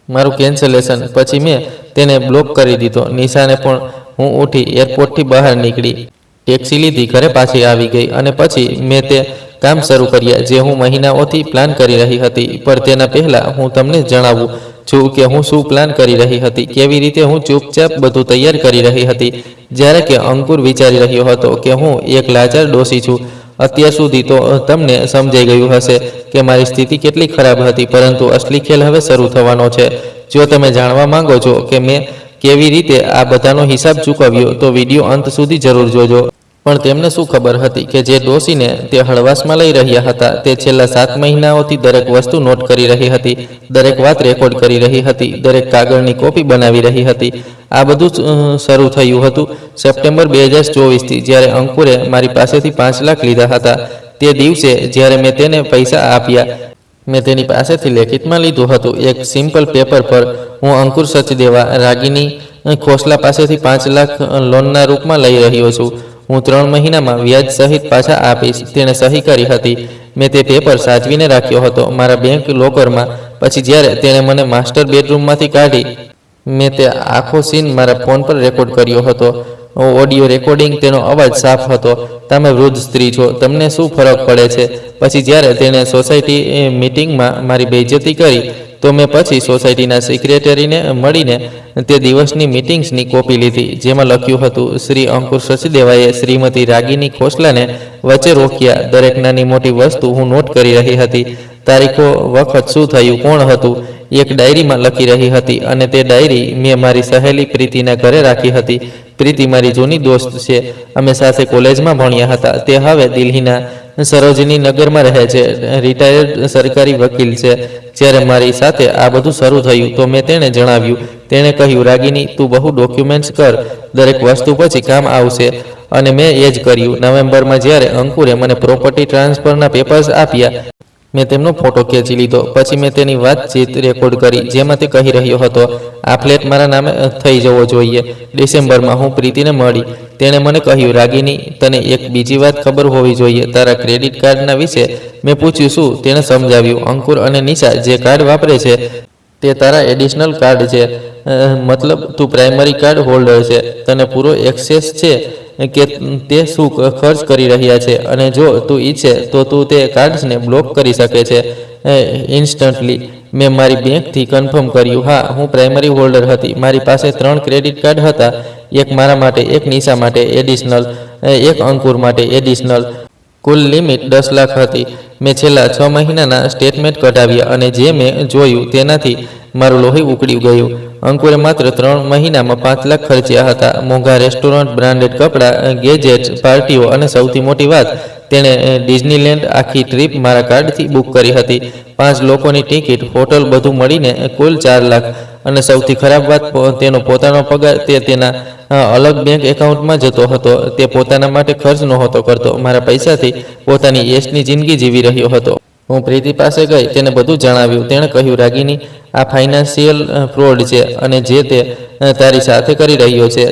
મારું કેન્સલેશન. પછી મેં તેને બ્લોક કરી દીધો. નિશાને પણ. હું ઉઠી, એરપોર્ટથી બહાર નીકળી, ટેક્સી લીધી, ઘરે પાછી આવી ગઈ અને પછી મેં તે કામ શરૂ કર્યા જે હું મહિનાઓથી પ્લાન કરી રહી હતી. પર તેના પહેલાં હું તમને જણાવું છું કે હું શું પ્લાન કરી રહી હતી, કેવી રીતે હું ચૂપચાપ બધું તૈયાર કરી રહી હતી, જ્યારે કે અંકુર વિચારી રહ્યો હતો કે હું એક લાચાર ડોસી છું. અત્યાર સુધી તો તમને સમજાઈ ગયું હશે કે મારી સ્થિતિ કેટલી ખરાબ હતી, પરંતુ અસલી ખેલ હવે શરૂ થવાનો છે. જો તમે જાણવા માંગો છો કે મેં કેવી રીતે આ બધાનો હિસાબ ચૂકવ્યો, તો વિડીયો અંત સુધી જરૂર જોજો. પણ તેમને શું ખબર હતી કે જે ડોસીને તે હળવાશમાં લઈ રહ્યા હતા, તે છેલ્લા 7 મહિનાઓથી દરેક વસ્તુ નોટ કરી રહી હતી, દરેક વાત રેકોર્ડ કરી રહી હતી, દરેક કાગળની કોપી બનાવી રહી હતી. આ બધું શરૂ થયું હતું સપ્ટેમ્બર 2024થી, જ્યારે અંકુરે મારી પાસેથી 5 લાખ લીધા હતા. તે દિવસે જ્યારે મેં તેને પૈસા આપ્યા, મેં તેની પાસેથી લેખિતમાં લીધું હતું એક સિમ્પલ પેપર પર, હું અંકુર સચદેવા રાગીની ખોસલા પાસેથી 5 લાખ લોનના રૂપમાં લઈ રહ્યો છું. હું 3 મહિનામાં વ્યાજ સહિત પાછા આપીશ. તેણે સહી કરી હતી. મેં તે પેપર સાચવીને રાખ્યો હતો મારા બેંક લોકરમાં. પછી જ્યારે તેણે મને માસ્ટર બેડરૂમમાંથી કાઢી, મેં તે આખો સીન મારા ફોન પર રેકોર્ડ કર્યો હતો. ઓડિયો રેકોર્ડિંગ, તેનો અવાજ સાફ હતો. તમે વૃદ્ધ સ્ત્રી છો, તમને શું ફરક પડે છે? પછી જ્યારે તેણે સોસાયટી મીટિંગમાં મારી બેઇજ્જતી કરી, તો મેં પછી સોસાયટીના સેક્રેટરીને મળીને તે દિવસની મીટિંગ્સની કોપી લીધી, જેમાં લખ્યું હતું, શ્રી અંકુર સચદેવાએ શ્રીમતી રાગીની ખોસલાને વચ્ચે રોક્યા. દરેક નાની મોટી વસ્તુ હું નોટ કરી રહી હતી. તારીખો, વખત, શું થયું, કોણ હતું, એક ડાયરીમાં લખી રહી હતી. અને તે ડાયરી મેં મારી સહેલી પ્રીતિના ઘરે રાખી હતી. પ્રીતિ મારી જૂની દોસ્ત છે. અમે સાથે કોલેજમાં ભણ્યા હતા. તે હવે દિલ્હીના સરોજની નગરમાં રહે છે, રિટાયર્ડ સરકારી વકીલ છે. જ્યારે મારી સાથે આ બધું શરૂ થયું, તો મેં તેણે જણાવ્યું. તેણે કહ્યું, રાગીની, તું બહુ ડોક્યુમેન્ટ્સ કર, દરેક વસ્તુ પછી કામ આવશે. અને મેં એ જ કર્યું. નવેમ્બરમાં જ્યારે અંકુરે મને પ્રોપર્ટી ટ્રાન્સફરના પેપર્સ આપ્યા, મેં તેમનો ફોટો ખેંચી લીધો. પછી મેં તેની વાતચીત રેકોર્ડ કરી, જેમાં તે કહી રહ્યો હતો, આ ફ્લેટ મારા નામે થઈ જવો જોઈએ. ડિસેમ્બરમાં હું પ્રીતિને મળી. તેણે મને કહ્યું, રાગીની, તને એક બીજી વાત ખબર હોવી જોઈએ, તારા ક્રેડિટ કાર્ડના વિશે. મેં પૂછ્યું, શું? તેણે સમજાવ્યું, અંકુર અને નિશા જે કાર્ડ વાપરે છે, તે તારા એડિશનલ કાર્ડ છે. મતલબ તું પ્રાઇમરી કાર્ડ હોલ્ડર છે. તને પૂરો એક્સેસ છે કે તે શું ખર્ચ કરી રહ્યા છે, અને જો તું ઈચ્છે તો તું તે કાર્ડ્સને બ્લોક કરી શકે છે ઇન્સ્ટન્ટલી. મેં મારી બેંકથી કન્ફર્મ કર્યું. હા, હું પ્રાઇમરી હોલ્ડર હતી. મારી પાસે 3 ક્રેડિટ કાર્ડ હતા, એક મારા માટે, એક નિશા માટે એડિશનલ, એક અંકુર માટે એડિશનલ. કુલ લિમિટ 10 લાખ હતી. મેં છેલ્લા 6 મહિનાના સ્ટેટમેન્ટ કઢાવ્યા, અને જે મેં જોયું તેનાથી મારું લોહી ઉકળી ગયું. અંકુરે માત્ર 3 મહિનામાં 5 લાખ ખર્ચ્યા હતા. મોંઘા રેસ્ટોરન્ટ, બ્રાન્ડેડ કપડાં, ગેજેટ્સ, પાર્ટીઓ, અને સૌથી મોટી વાત, તેણે ડિઝનીલેન્ડ આખી ટ્રીપ મારા કાર્ડથી બુક કરી હતી. 5 લોકોની ટિકિટ, હોટલ, બધું મળીને કુલ 4 લાખ. અને સૌથી ખરાબ વાત, તેનો પોતાનો પગાર તે તેના અલગ બેંક એકાઉન્ટમાં જતો હતો. તે પોતાના માટે ખર્ચ નહોતો કરતો. મારા પૈસાથી પોતાની યશની જિંદગી જીવી રહ્યો હતો. હું પ્રીતિ પાસે ગઈ, તેને બધું જણાવ્યું. તેણે કહ્યું, રાગીની, આ ફાઇનાન્શિયલ ફ્રોડ છે, અને જે તે તારી સાથે કરી રહ્યો છે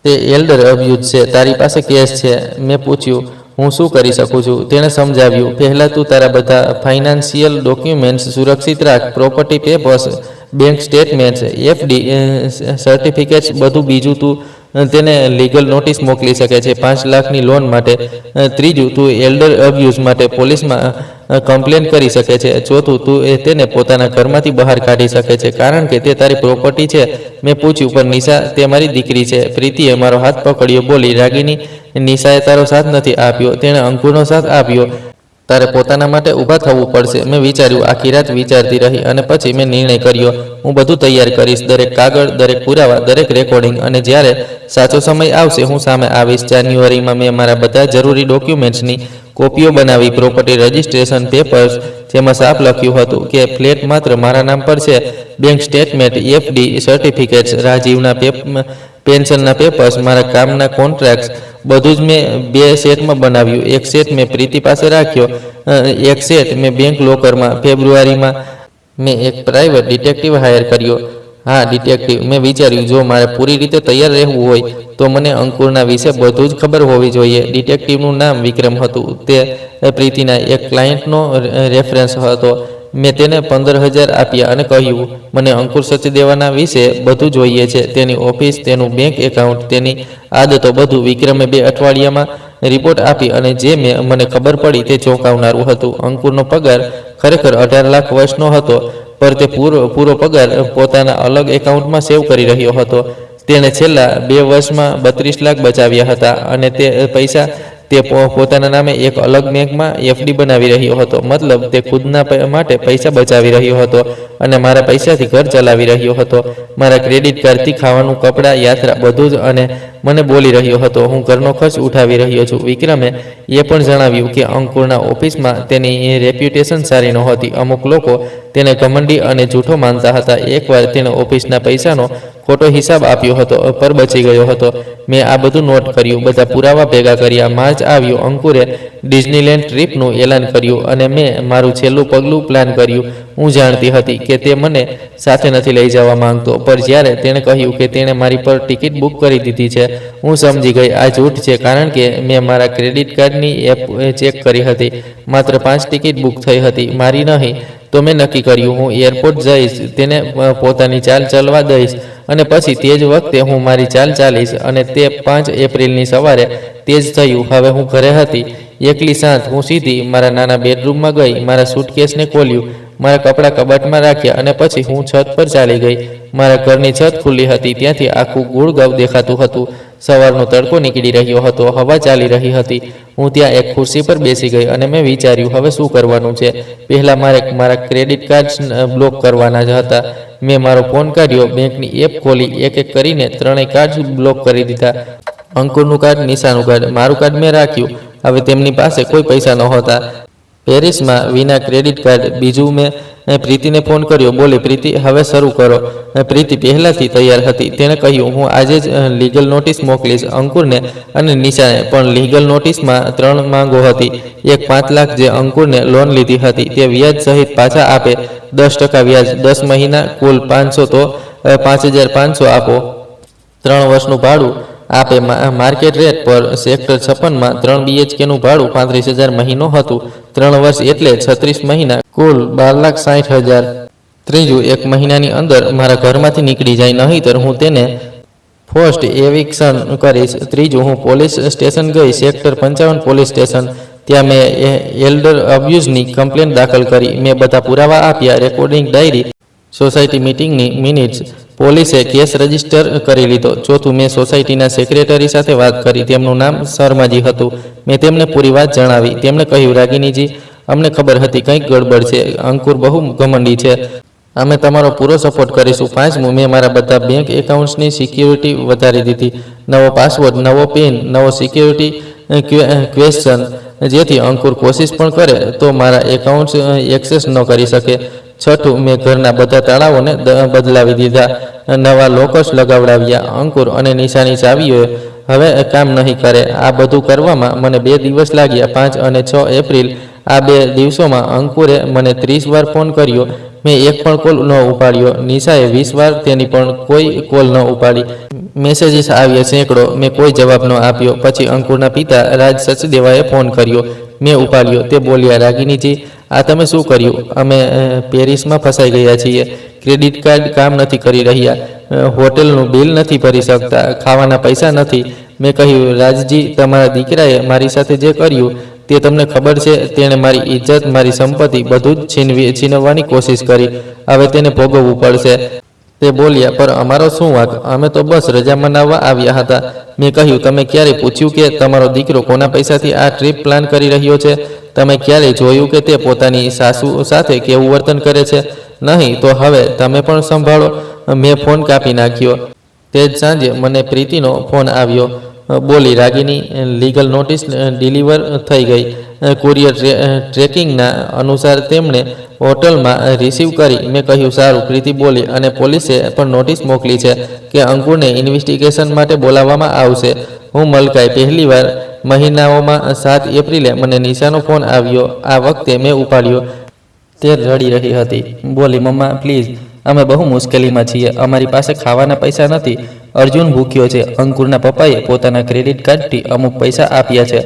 તે એલ્ડર અબ્યુઝ છે. તારી પાસે કેસ છે. મેં પૂછ્યું, હું શું કરી શકું છું? તેણે સમજાવ્યું, પહેલાં તું તારા બધા ફાઇનાન્શિયલ ડોક્યુમેન્ટ્સ સુરક્ષિત રાખ, property papers, bank statements, FD certificates, બધું. બીજું, તું તેને લીગલ નોટિસ મોકલી શકે છે 5 લાખની લોન માટે. ત્રીજું, તું એલ્ડર અબ્યુઝ માટે પોલીસમાં કમ્પ્લેન કરી શકે છે. ચોથું, તું તેને પોતાના ઘરમાંથી બહાર કાઢી શકે છે, કારણ કે તે તારી પ્રોપર્ટી છે. મેં પૂછ્યું, પણ નિશા, તે મારી દીકરી છે. પ્રીતિએ મારો હાથ પકડ્યો, બોલી, રાગીની, નિશાએ તારો સાથ નથી આપ્યો, તેણે અંકુરનો સાથ આપ્યો. તારે પોતાના માટે ઊભા થવું પડશે. મેં વિચાર્યું, આખી રાત વિચારતી રહી, અને પછી મેં નિર્ણય કર્યો, હું બધું તૈયાર કરીશ, દરેક કાગળ, દરેક પુરાવા, દરેક રેકોર્ડિંગ, અને જ્યારે સાચો સમય આવશે હું સામે આવીશ. જાન્યુઆરીમાં મેં મારા બધા જરૂરી ડોક્યુમેન્ટ્સની કોપીઓ બનાવી, પ્રોપર્ટી રજિસ્ટ્રેશન પેપર્સ, જેમાં સાફ લખ્યું હતું કે ફ્લેટ માત્ર મારા નામ પર છે, બેંક સ્ટેટમેન્ટ, એફડી સર્ટિફિકેટ્સ, રાજીવના પેન્શનના પેપર્સ, મારા કામના કોન્ટ્રાક્ટ્સ, બધું જ મેં 2 સેટમાં બનાવ્યું. એક સેટ મેં પ્રીતિ પાસે રાખ્યો, એક સેટ મેં બેંક લોકરમાં. ફેબ્રુઆરીમાં મેં એક પ્રાઇવેટ ડિટેક્ટિવ હાયર કર્યો. હા, ડિટેક્ટિવ. મેં વિચાર્યું, જો મારે પૂરી રીતે તૈયાર રહેવું હોય તો મને અંકુરના વિશે બધું જ ખબર હોવી જોઈએ. ડિટેક્ટિવનું નામ વિક્રમ હતું. તે પ્રીતિના એક ક્લાયન્ટનો રેફરન્સ હતો. મેં તેને 15,000 આપ્યા અને કહ્યું, મને અંકુર સચદેવાના વિશે બધું જોઈએ છે, તેની ઓફિસ, તેનું બેંક એકાઉન્ટ, તેની આદતો, બધું. વિક્રમે 2 અઠવાડિયામાં રિપોર્ટ આપી, અને જે મને ખબર પડી તે ચોંકાવનારું હતું. અંકુરનો પગાર ખરેખર 18 લાખ વર્ષનો હતો. પર તે પૂરો પગાર પોતાના અલગ એકાઉન્ટમાં સેવ કરી રહ્યો હતો. તેણે છેલ્લા 2 વર્ષમાં 32 લાખ બચાવ્યા હતા અને તે પૈસા તે પોતાના નામે એક અલગ બેંકમાં એફડી બનાવી રહ્યો હતો. મતલબ તે ખુદના માટે પૈસા બચાવી રહ્યો હતો અને મારા પૈસાથી ઘર ચલાવી રહ્યો હતો. મારા ક્રેડિટ કાર્ડથી ખાવાનું, કપડાં, યાત્રા બધું જ. અને મને બોલી રહ્યો હતો હું ઘરનો ખર્ચ ઉઠાવી રહ્યો છું. વિક્રમે એ પણ જણાવ્યું કે અંકુરના ઓફિસમાં તેની રેપ્યુટેશન સારી નહોતી. અમુક લોકો તેને ઘમંડી અને જૂઠો માનતા હતા. એકવાર તેણે ઓફિસના પૈસાનો ખોટો હિસાબ આપ્યો હતો પર બચી ગયો હતો. મેં આ બધું નોટ કર્યું, બધા પુરાવા ભેગા કર્યા. માર્ચ આવ્યો, અંકુરે ડિઝનીલેન્ડ ટ્રીપનું એલાન કર્યું અને મેં મારું છેલ્લું પગલું પ્લાન કર્યું. હું જાણતી હતી કે તે મને સાથે નથી લઈ જવા માંગતો, પણ જ્યારે તેણે કહ્યું કે તેણે મારી પર ટિકિટ બુક કરી દીધી છે, હું સમજી ગઈ આ જૂઠ છે. કારણ કે મેં મારા ક્રેડિટ કાર્ડની એપ ચેક કરી હતી. માત્ર 5 ટિકિટ બુક થઈ હતી, મારી નહીં. તો મેં નક્કી કર્યું હું એરપોર્ટ જઈશ, તેને પોતાની ચાલ ચલવા દઈશ અને પછી તે જ વખતે હું મારી ચાલ ચાલીશ. અને તે 5 એપ્રિલની સવારે તે જ થયું. હવે હું ઘરે હતી, એકલી શાંત. હું સીધી મારા નાના બેડરૂમમાં ગઈ, મારા સૂટકેસને ખોલ્યું, મારા કપડાં કબાટમાં રાખ્યા અને પછી હું છત પર ચાલી ગઈ. મારા ઘરની છત ખુલ્લી હતી, ત્યાંથી આખું ગુડગાંવ દેખાતું હતું. સવારનો તડકો નીકળી રહ્યો હતો, હવા ચાલી રહી હતી. હું ત્યાં એક ખુરશી પર બેસી ગઈ અને મેં વિચાર્યું હવે શું કરવાનું છે. પહેલાં મારે મારા ક્રેડિટ કાર્ડ્સ બ્લોક કરવાના જ હતા. મેં મારો ફોન કાઢ્યો, બેંકની એપ ખોલી, એક એક કરીને 3 કાર્ડ્સ બ્લોક કરી દીધા. અંકુરનું કાર્ડ, નિશાનું કાર્ડ, મારું કાર્ડ મેં રાખ્યું. હવે તેમની પાસે કોઈ પૈસા નહોતા. પેરિસમાં વિના ક્રેડિટ કાર્ડ. બીજું મેં પ્રીતિને ફોન કર્યો. બોલી પ્રીતિ, હવે શરૂ કરો. પ્રીતિ પહેલાંથી તૈયાર હતી. તેણે કહ્યું હું આજે જ લીગલ નોટિસ મોકલીશ અંકુરને અને નિશાને. પણ લીગલ નોટિસમાં 3 માંગો હતી. એક 5 લાખ જે અંકુરને લોન લીધી હતી તે વ્યાજ સહિત પાછા આપે, 10% વ્યાજ, 10 મહિના, કુલ 500 તો 5500 આપો. 3 વર્ષનું ભાડું આપે. માર્કેટ રેટ પર સેક્ટર 56માં 3 BHKનું ભાડું 35,000 મહિનો હતું. 3 વર્ષ એટલે 36 મહિના, કુલ 12,60,000. ત્રીજું, 1 મહિનાની અંદર મારા ઘરમાંથી નીકળી જાય, નહીંતર હું તેને ફોર્સ્ડ એવિક્શન કરીશ. ત્રીજું, હું પોલીસ સ્ટેશન ગઈ, સેક્ટર 55 પોલીસ સ્ટેશન. ત્યાં મેં એલ્ડર અબ્યુઝની કમ્પ્લેન દાખલ કરી. મેં બધા પુરાવા આપ્યા, રેકોર્ડિંગ ડાયરી, સોસાયટી મિટિંગની મિનિટ્સ. પોલીસે કેસ રજીસ્ટર કરી લીધો. ચોથું, મેં સોસાયટીના સેક્રેટરી સાથે વાત કરી. તેમનું નામ શર્માજી હતું. મેં તેમને પૂરી વાત જણાવી. તેમણે કહ્યું રાગિનીજી, અમને ખબર હતી કંઈક ગડબડ છે. અંકુર બહુ ઘમંડી છે. અમે તમારો પૂરો સપોર્ટ કરીશું. 5મું, મેં મારા બધા બેંક એકાઉન્ટ્સની સિક્યુરિટી વધારી દીધી. નવો પાસવર્ડ, નવો પિન, નવો સિક્યુરિટી ક્વેશ્ચન, જેથી અંકુર કોશિશ પણ કરે તો મારા એકાઉન્ટ્સ એક્સેસ ન કરી શકે. છઠ્ઠું, મેં ઘરના બધા તાળાઓને બદલાવી દીધા, નવા લોકર્સ લગાવડાવ્યા. અંકુર અને નિશાની ચાવીઓ હવે કામ નહીં કરે. આ બધું કરવામાં મને 2 દિવસ લાગ્યા. 5 અને 6 એપ્રિલ, આ 2 દિવસોમાં અંકુરે મને 30 વાર ફોન કર્યો. મેં એક પણ કોલ ન ઉપાડ્યો. નિશાએ 20 વાર, તેની પણ કોઈ કોલ ન ઉપાડી. મેસેજીસ આવ્યા સેંકડો, મેં કોઈ જવાબ ન આપ્યો. પછી અંકુરના પિતા રાજ સચદેવાએ ફોન કર્યો. મેં ઉપાડ્યો. તે બોલ્યા રાગિનીજી, આ તમે શું કર્યું? અમે પેરિસમાં ફસાઈ ગયા છીએ. ક્રેડિટ કાર્ડ કામ નથી કરી રહ્યા, હોટેલનું બિલ નથી ભરી શકતા, ખાવાના પૈસા નથી. મેં કહ્યું રાજજી, તમારા દીકરાએ મારી સાથે જે કર્યું તે તમને ખબર છે. તેણે મારી ઇજ્જત, મારી સંપત્તિ બધું જ છીનવવાની કોશિશ કરી. હવે તેને ભોગવવું પડશે. તે બોલ્યા, પર અમારો શું વાંક? અમે તો બસ રજા મનાવવા આવ્યા હતા. મેં કહ્યું, તમે ક્યારે પૂછ્યું કે તમારો દીકરો કોના પૈસાથી આ ટ્રીપ પ્લાન કરી રહ્યો છે? તમે ક્યારે જોયું કે તે પોતાની સાસુ સાથે કેવું વર્તન કરે છે? નહીં તો હવે તમે પણ સંભાળો. મેં ફોન કાપી નાખ્યો. તે જ સાંજે મને પ્રીતિનો ફોન આવ્યો. બોલી રાગિની, લીગલ નોટિસ ડિલિવર થઈ ગઈ. કુરિયર ટ્રેકિંગના અનુસાર તેમણે હોટલમાં રિસીવ કરી. મેં કહ્યું સારું. પ્રીતિ બોલી, અને પોલીસે પણ નોટિસ મોકલી છે કે અંકુરને ઇન્વેસ્ટિગેશન માટે બોલાવવામાં આવશે. હું મલકાઈ. પહેલીવાર મહિનાઓમાં 7 એપ્રિલે મને નિશાનો ફોન આવ્યો. આ વખતે મેં ઉપાડ્યો. તે રડી રહી હતી. બોલી, મમ્મા પ્લીઝ, અમે બહુ મુશ્કેલીમાં છીએ. અમારી પાસે ખાવાના પૈસા નથી. અર્જુન ભૂખ્યો છે. અંકુરના પપ્પાએ પોતાના ક્રેડિટ કાર્ડથી અમુક પૈસા આપ્યા છે,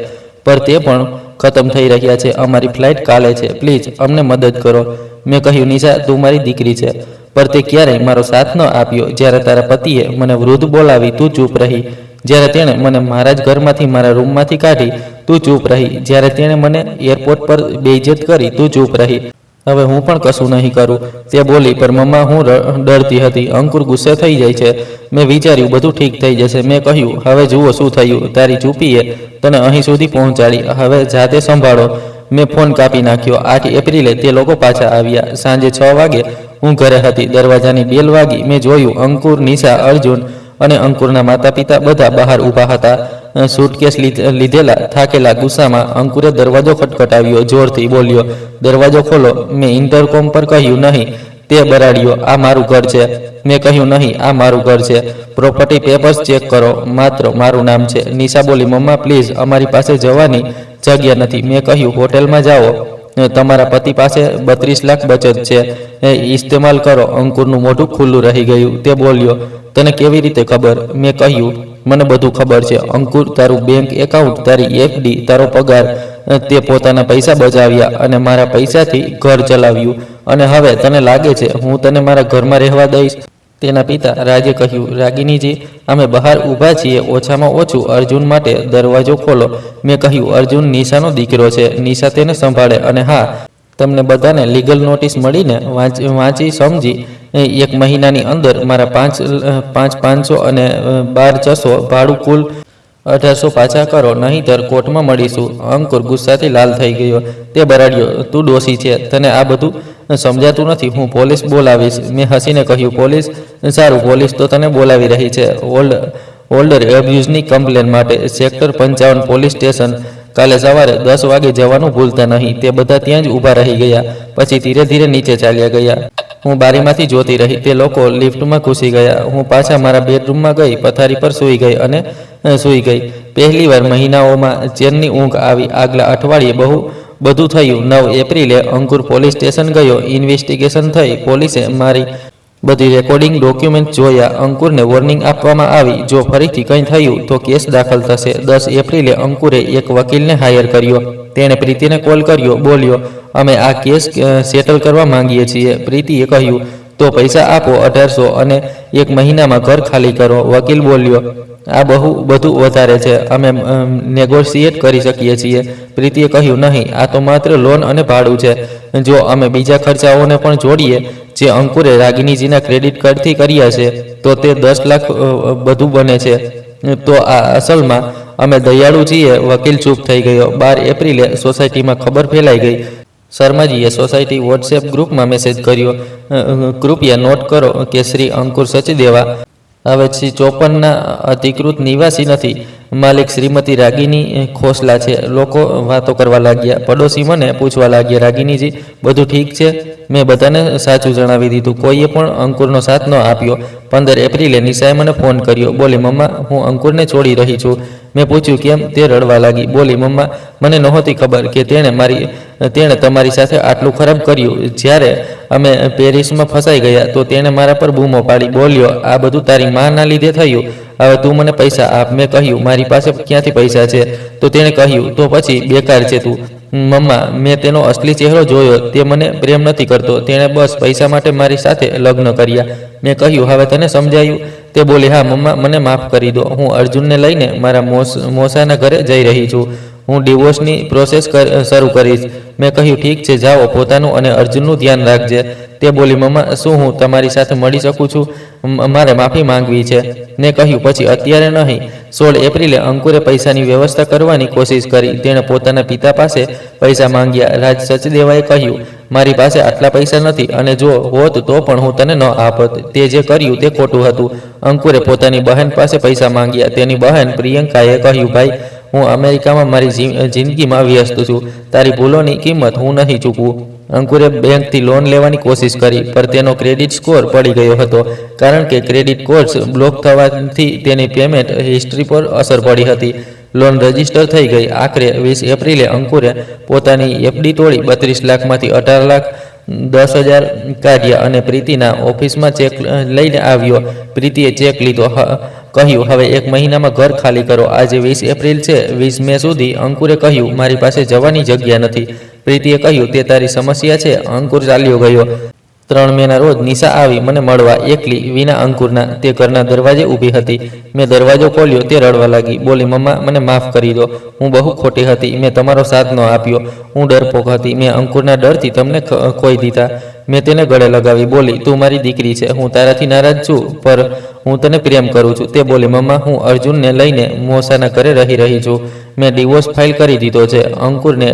પર તે પણ ખતમ થઈ રહ્યા છે. અમારી ફ્લાઇટ કાલે છે. પ્લીઝ અમને મદદ કરો. મેં કહ્યું નિશા, તું મારી દીકરી છે, પર તે ક્યારેય મારો સાથ ન આપ્યો. જ્યારે તારા પતિએ મને વૃદ્ધ બોલાવી, તું ચૂપ રહી. જ્યારે તેણે મને મારા જ ઘરમાંથી, મારા રૂમમાંથી કાઢી, તું ચૂપ રહી. જ્યારે તેણે મને એરપોર્ટ પર બેઇજ્જત કરી, તું ચૂપ રહી. હવે હું પણ કશું નહીં કરું, તે બોલી. પર મમ્મા હું ડરતી હતી. અંકુર ગુસ્સે થઈ જાય છે. મેં વિચાર્યું બધું ઠીક થઈ જશે. મેં કહ્યું, હવે જુઓ શું થયું. તારી ચૂપીએ તને અહીં સુધી પહોંચાડી. હવે જાતે સંભાળો. મેં ફોન કાપી નાખ્યો. 8 એપ્રિલે તે લોકો પાછા આવ્યા. સાંજે 6 વાગે હું ઘરે હતી. દરવાજાની બેલ વાગી. મેં જોયું અંકુર, નિશા, અર્જુન અને અંકુરના માતા પિતા બધા બહાર ઊભા હતા. સૂટકેસ લીધેલા થાકેલા ગુસ્સામાં અંકુરે દરવાજો ખટખટાવ્યો. જોરથી બોલ્યો, દરવાજો ખોલો. મેં ઇન્ટરકોમ પર કહ્યું, નહીં. તે બરાડ્યો, આ મારું ઘર છે. મેં કહ્યું, નહીં, આ મારું ઘર છે. પ્રોપર્ટી પેપર્સ ચેક કરો. માત્ર મારું નામ છે. નિશા બોલી, મમ્મા પ્લીઝ, અમારી પાસે જવાની જગ્યા નથી. મેં કહ્યું, હોટેલમાં જાઓ. તમારા પતિ પાસે 32 લાખ બચત છે, ઇસ્તેમાલ કરો. અંકુરનું મોઢું ખુલ્લું રહી ગયું. તે બોલ્યો, તને કેવી રીતે ખબર? મેં કહ્યું, મને બધું ખબર છે અંકુર. તારું બેંક એકાઉન્ટ, તારી એફડી, તારો પગાર. તે પોતાના પૈસા બચાવ્યા અને મારા પૈસાથી ઘર ચલાવ્યું. અને હવે તને લાગે છે હું તને મારા ઘરમાં રહેવા દઈશ? તેના પિતા રાજે કહ્યું, રાગિનીજી, અમે બહાર ઊભા છીએ. ઓછામાં ઓછું અર્જુન માટે દરવાજો ખોલો. મેં કહ્યું, અર્જુન નિશાનો દીકરો છે. નિશા તેને સંભાળે. અને હા, તમને બધાને લીગલ નોટિસ મળીને વાંચી સમજી 1 મહિનાની અંદર મારા 500 અને 12,600 ભાડું કુલ 1,800 પાછા કરો, નહીંતર કોર્ટમાં મળીશું. અંકુર ગુસ્સાથી લાલ થઈ ગયો. તે બરાડ્યો, તું ડોશી છે, તને આ બધું સમજાતું નથી. હું પોલીસ બોલાવીશ. મેં હસીને કહ્યું, પોલીસ? સારું, પોલીસ તો તને બોલાવી રહી છે ઓલ્ડર એબ્યુઝની કમ્પ્લેન માટે. Sector 55 police station. કાલે સવારે 10 વાગે જવાનું ભૂલતા નહીં. તે બધા ત્યાં જ ઊભા રહી ગયા. પછી ધીરે ધીરે નીચે ચાલ્યા ગયા. હું બારીમાંથી જોતી રહી. તે લોકો લિફ્ટમાં ઘૂસી ગયા. હું પાછા મારા બેડરૂમમાં ગઈ. પથારી પર સૂઈ ગઈ અને સૂઈ ગઈ. પહેલીવાર મહિનાઓમાં ચેનની ઊંઘ આવી. આગલા અઠવાડિયે બધું થયું. 9 એપ્રિલે અંકુર પોલીસ સ્ટેશન ગયો. ઇન્વેસ્ટિગેશન થઈ. પોલીસે મારી બધી રેકોર્ડિંગ ડોક્યુમેન્ટ જોયા. અંકુરને વોર્નિંગ આપવામાં આવી, જો ફરીથી કંઈ થયું તો કેસ દાખલ થશે. 10 એપ્રિલે અંકુરે એક વકીલને હાયર કર્યો. તેણે પ્રીતિને કોલ કર્યો. બોલ્યો, અમે આ કેસ સેટલ કરવા માંગીએ છીએ. પ્રીતિએ કહ્યું, તો પૈસા આપો 1,800 અને 1 મહિનામાં ઘર ખાલી કરો. વકીલ બોલ્યો, આ બધું વધારે છે. અમે નેગોશિએટ કરી શકીએ છીએ. પ્રીતિએ કહ્યું, નહીં, આ તો માત્ર લોન અને ભાડું છે. જો અમે બીજા ખર્ચાઓને પણ જોડીએ જે અંકુરે રાગિનીજીના ક્રેડિટ કાર્ડથી કર્યા છે તો તે 10 લાખ બધું બને છે. તો આ અસલમાં અમે દયાળુ છીએ. વકીલ ચૂપ થઈ ગયો. 12 એપ્રિલે સોસાયટીમાં ખબર ફેલાઈ ગઈ. શર્માજીએ સોસાયટી વોટ્સએપ ગ્રુપમાં મેસેજ કર્યો, કૃપયા નોટ કરો કે શ્રી અંકુર સચદેવા હવે 54ના અધિકૃત નિવાસી નથી. માલિક શ્રીમતી રાગિની ખોસલા છે. લોકો વાતો કરવા લાગ્યા. પડોશી મને પૂછવા લાગ્યા, રાગિનીજી બધું ઠીક છે? મેં બધાને સાચું જણાવી દીધું. કોઈએ પણ અંકુરનો સાથ ન આપ્યો. 15 એપ્રિલે નિશાએ મને ફોન કર્યો. બોલી, મમ્મા, હું અંકુરને છોડી રહી છું. મેં પૂછ્યું, કેમ? તે રડવા લાગી. બોલી, મમ્મા, મને નહોતી ખબર કે તેણે તમારી સાથે આટલું ખરાબ કર્યું. જ્યારે અમે પેરિસમાં ફસાઈ ગયા તો તેણે મારા પર બૂમો પાડી. બોલ્યો, આ બધું તારી માના લીધે થયું. હવે તું મને પૈસા આપ. મેં કહ્યું, મારી પાસે ક્યાંથી પૈસા છે? તો તેણે કહ્યું, તો પછી બેકાર છે તું. મમ્મા, મેં તેનો અસલી ચહેરો જોયો. તે મને પ્રેમ નથી કરતો. તેણે બસ પૈસા માટે મારી સાથે લગ્ન કર્યા. મેં કહ્યું, હવે તને સમજાયું? તે બોલી, હા મમ્મા, મને માફ કરી દો. હું અર્જુનને લઈને મારા મોસાના ઘરે જઈ રહી છું. હું ડિવોર્સની પ્રોસેસ શરૂ કરીશ. મેં કહ્યું, ઠીક છે, જાઓ. પોતાનું અને અર્જુનનું ધ્યાન રાખજે. તે બોલી, મમ્મા, શું હું તમારી સાથે મળી શકું છું? મારે માફી માંગવી છે. મેં કહ્યું, પછી અત્યારે નહીં. 16 એપ્રિલે અંકુરે પૈસાની વ્યવસ્થા કરવાની કોશિશ કરી. તેણે પોતાના પિતા પાસે પૈસા માંગ્યા. રાજ સચદેવાએ કહ્યું, મારી પાસે આટલા પૈસા નથી, અને જો હોત તો પણ હું તને ન આપત. તે જે કર્યું તે ખોટું હતું. અંકુરે પોતાની બહેન પાસે પૈસા માંગ્યા. તેની બહેન પ્રિયંકાએ કહ્યું, ભાઈ, હું અમેરિકામાં મારી જિંદગીમાં વ્યસ્ત છું. તારી ભૂલોની કિંમત હું નહીં ચૂકવું. અંકુરે બેંકથી લોન લેવાની કોશિશ કરી, પણ તેનો ક્રેડિટ સ્કોર પડી ગયો હતો. કારણ કે ક્રેડિટ કાર્ડ્સ બ્લોક થવાથી તેની પેમેન્ટ હિસ્ટ્રી પર અસર પડી હતી. લોન રજીસ્ટર થઈ ગઈ. આખરે 20 એપ્રિલે અંકુરે પોતાની એફડી તોડી 32 લાખમાંથી 18,10,000 કાઢ્યા અને પ્રીતિના ઓફિસમાં ચેક લઈને આવ્યો. પ્રીતિએ ચેક લીધો. કહ્યું, હવે 1 મહિનામાં ઘર ખાલી કરો. આજે 20 એપ્રિલ છે. 20 મે સુધી અંકુરે કહ્યું, મારી પાસે જવાની જગ્યા નથી. પ્રીતિએ કહ્યું, તે તારી સમસ્યા છે. અંકુર ચાલ્યો ગયો. 3 મેના રોજ નિશા આવી મને મળવા એકલી વિના અંકુરના. તે ઘરના દરવાજે ઊભી હતી. મેં દરવાજો ખોલ્યો. તે રડવા લાગી. બોલી, મમ્મા મને માફ કરી દો. હું બહુ ખોટી હતી. મેં તમારો સાથ ન આપ્યો. હું ડરપોક હતી. મેં અંકુરના ડરથી તમને ખોઈ દીધા. મેં તેને ગળે લગાવી. બોલી, તું મારી દીકરી છે. હું તારાથી નારાજ છું, પર હું તને પ્રેમ કરું છું. તે બોલી, મમ્મા હું અર્જુનને લઈને મોસાના ઘરે રહી છું. મેં ડિવોર્સ ફાઇલ કરી દીધો છે. અંકુરને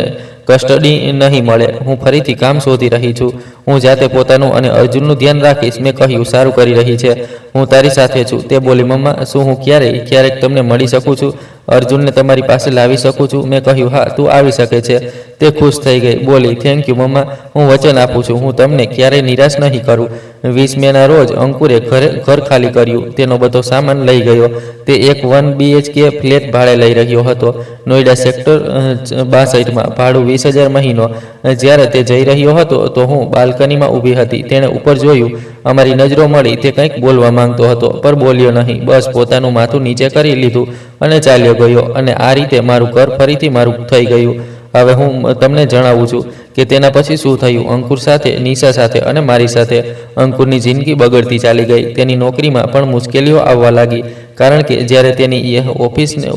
કસ્ટડી નહીં મળે. હું ફરીથી કામ શોધી રહી છું. હું જાતે પોતાનું અને અર્જુનનું ધ્યાન રાખીશ. મેં કહ્યું, સારું કરી રહી છે. હું તારી સાથે છું. તે બોલી, મમ્મા શું હું ક્યારેક તમને મળી શકું છું? અર્જુનને તમારી પાસે લાવી શકું છું? મેં કહ્યું, હા, તું આવી શકે છે. તે ખુશ થઈ ગઈ. બોલી, થેન્ક યુ મમ્મા. હું વચન આપું છું, હું તમને ક્યારેય નિરાશ નહીં કરું. 20 મેના રોજ અંકુરે ઘર ખાલી કર્યું. તેનો બધો સામાન લઈ ગયો. તે એક 1 BHK ફ્લેટ ભાડે લઈ રહ્યો હતો. નોઈડા સેક્ટર 62માં. ભાડું 20,000 મહિનો. જ્યારે તે જઈ રહ્યો હતો તો હું બાલ્કનીમાં ઊભી હતી. તેણે ઉપર જોયું. અમારી નજરો મળી. તે કંઈક બોલવા માંગતો હતો, પર બોલ્યો નહીં. બસ પોતાનું માથું નીચે કરી લીધું અને ચાલ્યો ગયો. અને આ રીતે મારું ઘર ફરીથી મારું થઈ ગયું. હવે હું તમને જણાવું છું કે તેના પછી શું થયું. અંકુર સાથે, નિશા સાથે અને મારી સાથે. અંકુરની જિંદગી બગડતી ચાલી ગઈ. તેની નોકરીમાં પણ મુશ્કેલીઓ આવવા લાગી. કારણ કે જ્યારે તેની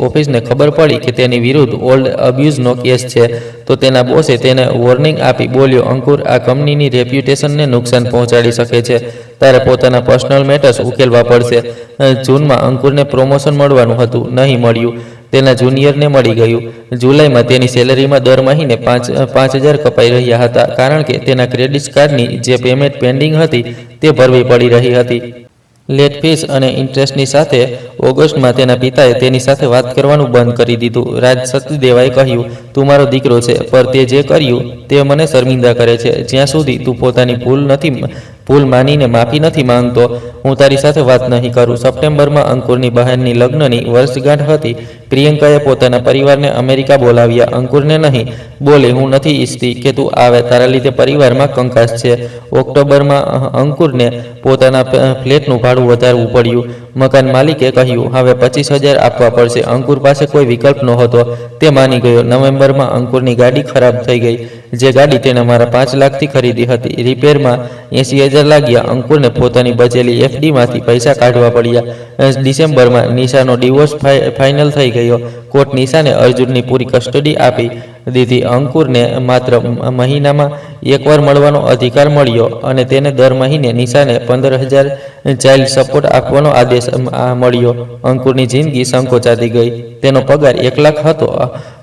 ઓફિસને ખબર પડી કે તેની વિરુદ્ધ ઓલ્ડ અબ્યુઝનો કેસ છે, તો તેના બોસે તેને વોર્નિંગ આપી. બોલ્યો, અંકુર, આ કંપનીની રેપ્યુટેશનને નુકસાન પહોંચાડી શકે છે. તારે પોતાના પર્સનલ મેટર્સ ઉકેલવા પડશે. જૂનમાં અંકુરને પ્રમોશન મળવાનું હતું, નહીં મળ્યું. તેના જુનિયરને મળી ગયું. જુલાઈમાં તેની સેલરીમાં દર મહિને 5,000 કપાઈ રહ્યા હતા, કારણ કે તેના ક્રેડિટ કાર્ડની જે પેમેન્ટ પેન્ડિંગ હતી તે ભરવી પડી રહી હતી. લેટ ફીસ અને ઇન્ટરેસ્ટની સાથે ઓગસ્ટમાં તેના પિતાએ તેની સાથે વાત કરવાનું બંધ કરી દીધું. રાજ સચદેવાએ કહ્યું, તું મારો દીકરો છે, પર તે જે કર્યું તે મને શર્મિંદા કરે છે. જ્યાં સુધી તું પોતાની ભૂલ માનીને માફી નથી માંગતો, હું તારી સાથે વાત નહીં કરું. સપ્ટેમ્બરમાં અંકુરની બહેનની લગ્નની વર્ષગાંઠ હતી. પ્રિયંકાએ પોતાના પરિવારને અમેરિકા બોલાવ્યા, અંકુરને નહીં. બોલે, હું નથી ઈચ્છતી કે તું આવે. તારા લીધે પરિવારમાં કંકાસ છે. ઓક્ટોબરમાં અંકુરને પોતાના ફ્લેટનું ભાડું વધારવું પડ્યું. મકાન માલિકે કહ્યું, હવે 25,000 આપવા પડશે. અંકુર પાસે કોઈ વિકલ્પ નહોતો. તે માની ગયો. નવેમ્બરમાં અંકુરની ગાડી ખરાબ થઈ ગઈ. જે ગાડી તેણે મારા 5 લાખથી ખરીદી હતી. રિપેરમાં 80,000 લાગ્યા. અંકુરને પોતાની બચેલી FDમાંથી પૈસા કાઢવા પડ્યા. ડિસેમ્બરમાં નિશાનો ડિવોર્સ ફાઇનલ થઈ ગયો. કોર્ટ નિશાને અર્જુનની પૂરી કસ્ટડી આપી દીધી. અંકુરને માત્ર મહિનામાં એકવાર મળવાનો અધિકાર મળ્યો અને તેને દર મહિને નિશાને 15,000 ચાઇલ્ડ સપોર્ટ આપવાનો આદેશ મળ્યો. અંકુરની જિંદગી સંકોચાતી ગઈ. તેનો પગાર 1 લાખ હતો,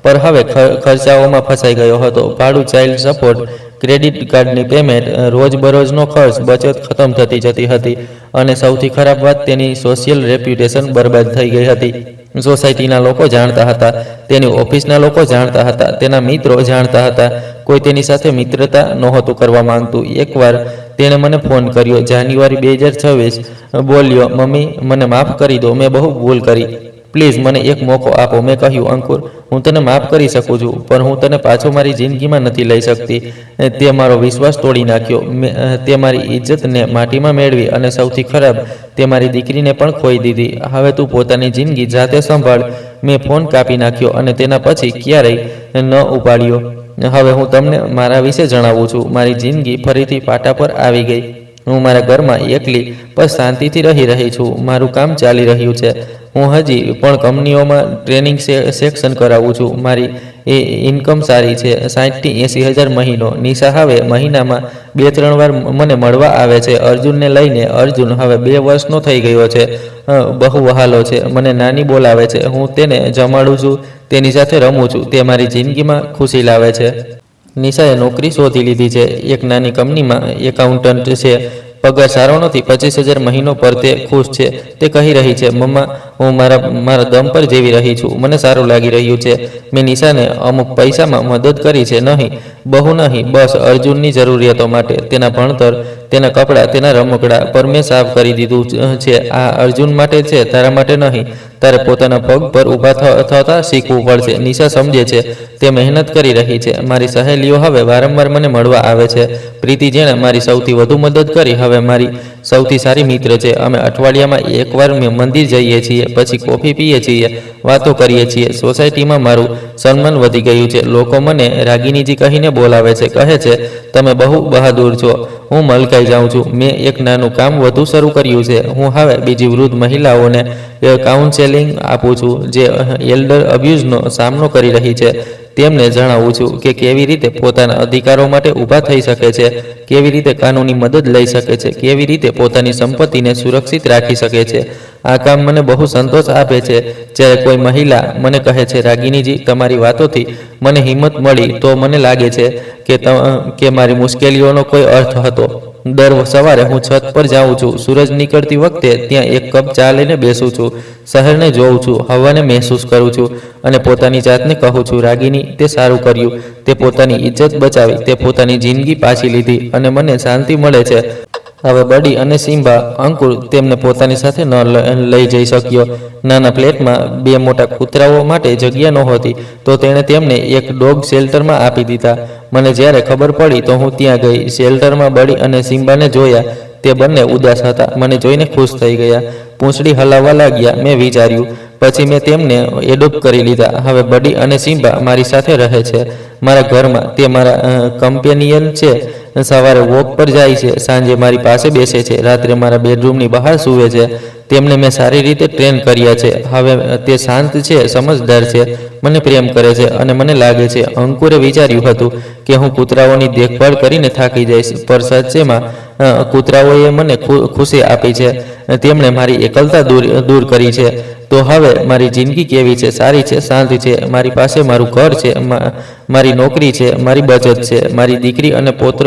પર હવે ખર્ચાઓમાં ફસાઈ ગયો હતો. ભાડું, ચાઇલ્ડ સપોર્ટ, ક્રેડિટ કાર્ડની પેમેન્ટ, રોજબરોજનો ખર્ચ, બચત ખતમ થતી જતી હતી. અને સૌથી ખરાબ વાત, તેની સોશિયલ રેપ્યુટેશન બરબાદ થઈ ગઈ હતી. સોસાયટીના લોકો જાણતા હતા, તેની ઓફિસના લોકો જાણતા હતા, તેના મિત્રો જાણતા હતા. કોઈ તેની સાથે મિત્રતા નહોતું કરવા માંગતું. એકવાર તેણે મને ફોન કર્યો, જાન્યુઆરી 2026. બોલ્યો, મમ્મી મને માફ કરી દો, મેં બહુ ભૂલ કરી. પ્લીઝ મને એક મોકો આપો. મેં કહ્યું, અંકુર, હું તને માફ કરી શકું છું, પણ હું તને પાછો મારી જિંદગીમાં નથી લઈ શકતી. તે મારો વિશ્વાસ તોડી નાખ્યો. તે મારી ઇજ્જતને માટીમાં મેળવી અને સૌથી ખરાબ, તે મારી દીકરીને પણ ખોઈ દીધી. હવે તું પોતાની જિંદગી જાતે સંભાળ. મેં ફોન કાપી નાખ્યો અને તેના પછી ક્યારેય ન ઉપાડ્યો. હવે હું તમને મારા વિશે જણાવું છું. મારી જિંદગી ફરીથી પાટા પર આવી ગઈ. હું મારા ઘરમાં એકલી પર શાંતિથી રહી છું. મારું કામ ચાલી રહ્યું છે. હું હજી પણ કંપનીઓમાં ટ્રેનિંગ સેક્શન કરાવું છું. મારી ઇન્કમ સારી છે, 60,000 થી 80,000 મહિનો. નિશા હવે મહિનામાં 2-3 વાર મને મળવા આવે છે અર્જુનને લઈને. અર્જુન હવે 2 વર્ષનો થઈ ગયો છે. બહુ વહાલો છે. મને નાની બોલાવે છે. હું તેને જમાડું છું, તેની સાથે રમું છું. તે મારી જિંદગીમાં ખુશી લાવે છે. નિશાએ નોકરી શોધી લીધી છે. એક નાની કંપનીમાં એકાઉન્ટન્ટ છે. પગાર સારો નથી, 25,000 મહિનો, પર તે ખુશ છે. તે કહી રહી છે, મમ્મા હું મારા દમ પર જીવી રહી છું. મને સારું લાગી રહ્યું છે. મેં નિશાને અમુક પૈસામાં મદદ કરી છે. નહીં, બહુ નહીં, બસ અર્જુનની જરૂરિયાતો માટે. તેના ભણતર, તેના કપડાં, તેના રમકડા પર મેં સાફ કરી દીધું છે. આ અર્જુન માટે છે, તારા માટે નહીં. તારે પોતાના પગ પર ઊભા થતા શીખવું પડશે. નિશા સમજે છે. તે મહેનત કરી રહી છે. મારી સહેલીઓ હવે વારંવાર મને મળવા આવે છે. પ્રીતિ, જેણે મારી સૌથી વધુ મદદ કરી, હવે મારી સૌથી સારી મિત્ર છે. અમે અઠવાડિયામાં એકવાર મંદિર જઈએ છીએ, પછી કોફી પીએ છીએ, વાતો કરીએ છીએ. સોસાયટીમાં મારું સન્માન વધી ગયું છે. લોકો મને રાગિનીજી કહીને બોલાવે છે. કહે છે, તમે બહુ બહાદુર છો. હું મલકાઈ જાઉં છું. મેં એક નાનું કામ વધુ શરૂ કર્યું છે. હું હવે બીજી વૃદ્ધ મહિલાઓને કાઉન્સેલિંગ આપું છું જે એલ્ડર અબ્યુઝનો સામનો કરી રહી છે. તેમને જણાવું છું કે કેવી રીતે પોતાના અધિકારો માટે ઊભા થઈ શકે છે, કેવી રીતે કાનૂની મદદ લઈ શકે છે, કેવી રીતે પોતાની સંપત્તિને સુરક્ષિત રાખી શકે છે. આ કામ મને બહુ સંતોષ આપે છે. જ્યારે કોઈ મહિલા મને કહે છે, રાગિનીજી, તમારી વાતોથી મને હિંમત મળી, તો મને લાગે છે કે મારી મુશ્કેલીઓનો કોઈ અર્થ હતો. દર સવારે હું છત પર જાઉં છું. સૂરજ નીકળતી વખતે ત્યાં એક કપ ચા લઈને બેસું છું. શહેરને જોઉં છું, હવાને મહેસૂસ કરું છું અને પોતાની જાતને કહું છું, રાગિની, તે સારું કર્યું. તે પોતાની ઇજ્જત બચાવી, તે પોતાની જિંદગી પાછી લીધી અને મને શાંતિ મળે છે. હવે બડી અને સિમ્બા, અંકુર તેમને પોતાની સાથે ન લઈ જઈ શક્યો. નાના ફ્લેટમાં 2 મોટા કૂતરાઓ માટે જગ્યા નહોતી, તો તેણે તેમને એક ડોગ શેલ્ટરમાં આપી દીધા. મને જ્યારે ખબર પડી તો હું ત્યાં ગઈ. શેલ્ટરમાં બડી અને સિમ્બાને જોયા. તે બંને ઉદાસ હતા. મને જોઈને ખુશ થઈ ગયા, પૂંછડી હલાવવા લાગ્યા. મેં વિચાર્યું, પછી મેં તેમને એડોપ્ટ કરી લીધા. હવે બડી અને સિમ્બા મારી સાથે રહે છે, મારા ઘરમાં. તે મારા કમ્પેનિયન છે. સવારે વોક પર જાય છે, સાંજે મારી પાસે બેસે છે, રાત્રે મારા બેડરૂમની બહાર સૂવે છે. તેમને મેં સારી રીતે ટ્રેન કર્યા છે. હવે તે શાંત છે, સમજદાર છે, મને પ્રેમ કરે છે અને મને લાગે છે, અંકુરે વિચાર્યું હતું કે હું કૂતરાઓની દેખભાળ કરીને થાકી જઈશ, પર સચ્ચેમાં કૂતરાઓએ મને ખુશી આપી છે. તેમણે મારી એકલતા દૂર કરી છે. તો હવે મારી જિંદગી કેવી છે? સારી છે, શાંત છે. મારી પાસે મારું ઘર છે, મારી નોકરી છે, મારી બચત છે, મારી દીકરી અને પૌત્ર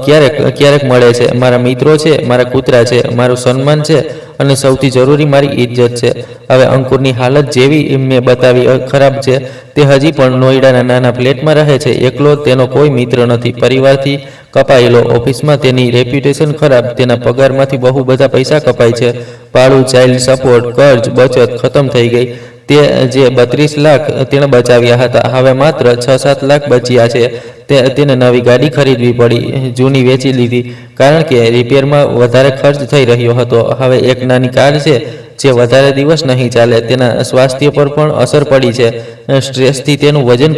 ક્યારેક મળે છે, મારા મિત્રો છે, મારા કૂતરા છે, મારું સન્માન છે અને સૌથી જરૂરી મારી ઇજ્જત છે. હવે અંકુરની હાલત જેવી મેં બતાવી ખરાબ છે. તે હજી પણ નોઈડાના નાના ફ્લેટમાં રહે છે, એકલો. તેનો કોઈ મિત્ર નથી, પરિવારથી કપાયેલો. ઓફિસમાં તેની રેપ્યુટેશન ખરાબ. તેના પગારમાંથી બહુ બધા પૈસા કપાય છે. ભાડું, ચાઇલ્ડ સપોર્ટ, કર્જ, બચત ખતમ થઈ ગઈ. તે જે 32 લાખ તેણે બચાવ્યા હતા, હવે માત્ર 6-7 લાખ બચ્યા છે. તેને નવી ગાડી ખરીદવી પડી, જૂની વેચી લીધી કારણ કે રિપેરમાં વધારે ખર્ચ થઈ રહ્યો હતો. હવે એક નાની કાર છે જે વધારે દિવસ નહીં ચાલે. તેના સ્વાસ્થ્ય પર પણ અસર પડી છે. સ્ટ્રેસથી તેનું વજન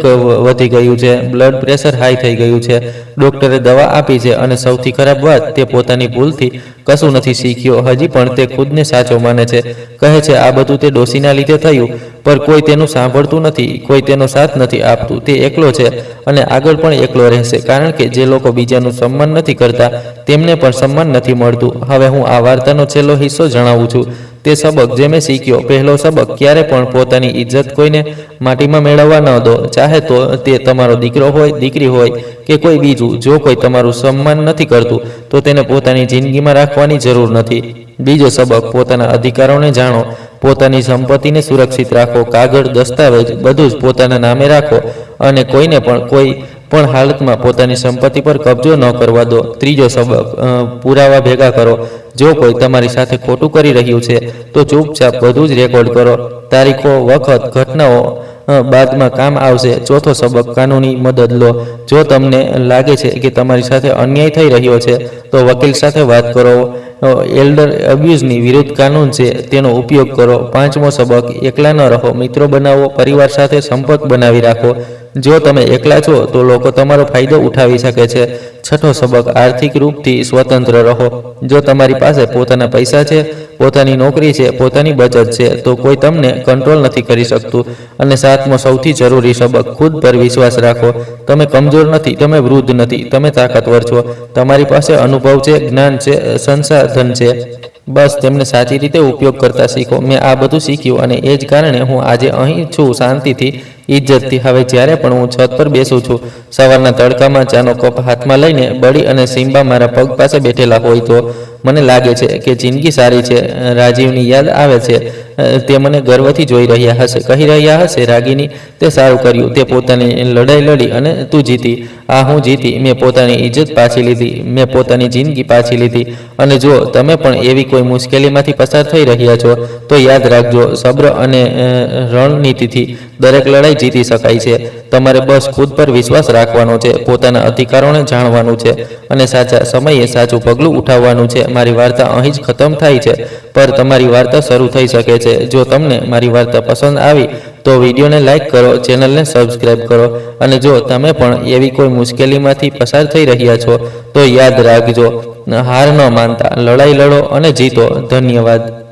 વધી ગયું છે, બ્લડ પ્રેશર હાઈ થઈ ગયું છે. ડૉક્ટરે દવા આપી છે અને સૌથી ખરાબ વાત, તે પોતાની ભૂલથી કશું નથી શીખ્યો. હજી પણ તે ખુદને સાચો માને છે. કહે છે આ બધું તે ડોશીના લીધે થયું, પર કોઈ તેનું સાંભળતું નથી, કોઈ તેનો સાથ નથી આપતું. તે એકલો છે અને આગળ પણ એકલો રહેશે, કારણ કે જે લોકો બીજાનું સન્માન નથી કરતા તેમને પણ સન્માન નથી મળતું. હવે હું આ વાર્તાનો છેલ્લો હિસ્સો જણાવું છું. તે સબક જે મેં શીખ્યો. પહેલો સબક, ક્યારે પણ પોતાની ઇજ્જત કોઈને માટીમાં મેળવવા ન દો. ચાહે તો તે તમારો દીકરો હોય, દીકરી હોય કે કોઈ બીજું. જો કોઈ તમારું સન્માન નથી કરતું તો તેને પોતાની જિંદગીમાં રાખવાની જરૂર નથી. બીજો સબક, પોતાના અધિકારોને જાણો. પોતાની સંપત્તિને સુરક્ષિત રાખો. કાગળ, દસ્તાવેજ બધું જ પોતાના નામે રાખો અને કોઈને પણ કોઈ પણ હાલતમાં પોતાની સંપત્તિ પર કબજો ન કરવા દો. ત્રીજો સબક, પુરાવા ભેગા કરો. જો કોઈ તમારી સાથે ખોટું કરી રહ્યું છે તો ચૂપચાપ બધું જ રેકોર્ડ કરો. તારીખો, વખત, ઘટનાઓ બાદમાં કામ આવશે. ચોથો સબક, કાનૂની મદદ લો. જો તમને લાગે છે કે તમારી સાથે અન્યાય થઈ રહ્યો છે તો વકીલ સાથે વાત કરો. એલ્ડર અબ્યુઝની વિરુદ્ધ કાનૂન છે, તેનો ઉપયોગ કરો. પાંચમો સબક, એકલા ન રહો, મિત્રો બનાવો, પરિવાર સાથે સંપર્ક બનાવી રાખો. જો તમે એકલા છો તો લોકો તમારો ફાયદો ઉઠાવી શકે છે. છઠ્ઠો સબક, આર્થિક રૂપથી સ્વતંત્ર રહો. જો તમારી પાસે પોતાના પૈસા છે, પોતાની નોકરી છે, પોતાની બચત છે, તો કોઈ તમને કંટ્રોલ નથી કરી શકતું. અને સાતમો સૌથી જરૂરી સબક, ખુદ પર વિશ્વાસ રાખો. તમે કમજોર નથી, તમે વૃદ્ધ નથી, તમે તાકાતવર છો. તમારી પાસે અનુભવ છે, જ્ઞાન છે, સંસાધન છે. બસ તેમને સાચી રીતે ઉપયોગ કરતા શીખો. મેં આ બધું શીખ્યું અને એ જ કારણે હું આજે અહીં છું, શાંતિથી, ઇજ્જતથી. હવે જ્યારે પણ હું છત પર બેસું છું, સવારના તડકામાં ચાનો કપ હાથમાં લઈને બડી અને સિમ્બા મારા પગ પાસે બેઠેલા હોય તો મને લાગે છે કે જિંદગી સારી છે. રાજીવની યાદ આવે છે. તે મને ગર્વથી જોઈ રહ્યા હશે, કહી રહ્યા હશે, રાગિની, તે સારું કર્યું. તે પોતાની લડાઈ લડી અને તું જીતી. આ હું જીતી. મેં પોતાની ઇજ્જત પાછી લીધી, મેં પોતાની જિંદગી પાછી લીધી. અને જો તમે પણ એવી કોઈ મુશ્કેલીમાંથી પસાર થઈ રહ્યા છો તો યાદ રાખજો, સબ્ર અને રણનીતિથી દરેક લડાઈ જીતી શકાય છે. તમારે બસ ખુદ પર વિશ્વાસ રાખવાનો છે, પોતાના અધિકારોને જાણવાનું છે અને સાચા સમયે સાચું પગલું ઉઠાવવાનું છે. મારી વાર્તા અહીં જ ખતમ થાય છે, પર તમારી વાર્તા શરૂ થઈ શકે છે. જો તમને મારી વાર્તા પસંદ આવી તો વિડીયોને લાઇક કરો, ચેનલને સબસ્ક્રાઇબ કરો, અને જો તમે પણ એવી કોઈ મુશ્કેલીમાંથી પસાર થઈ રહ્યા છો તો યાદ રાખજો, હાર ન માનતા, લડાઈ લડો અને જીતો. ધન્યવાદ.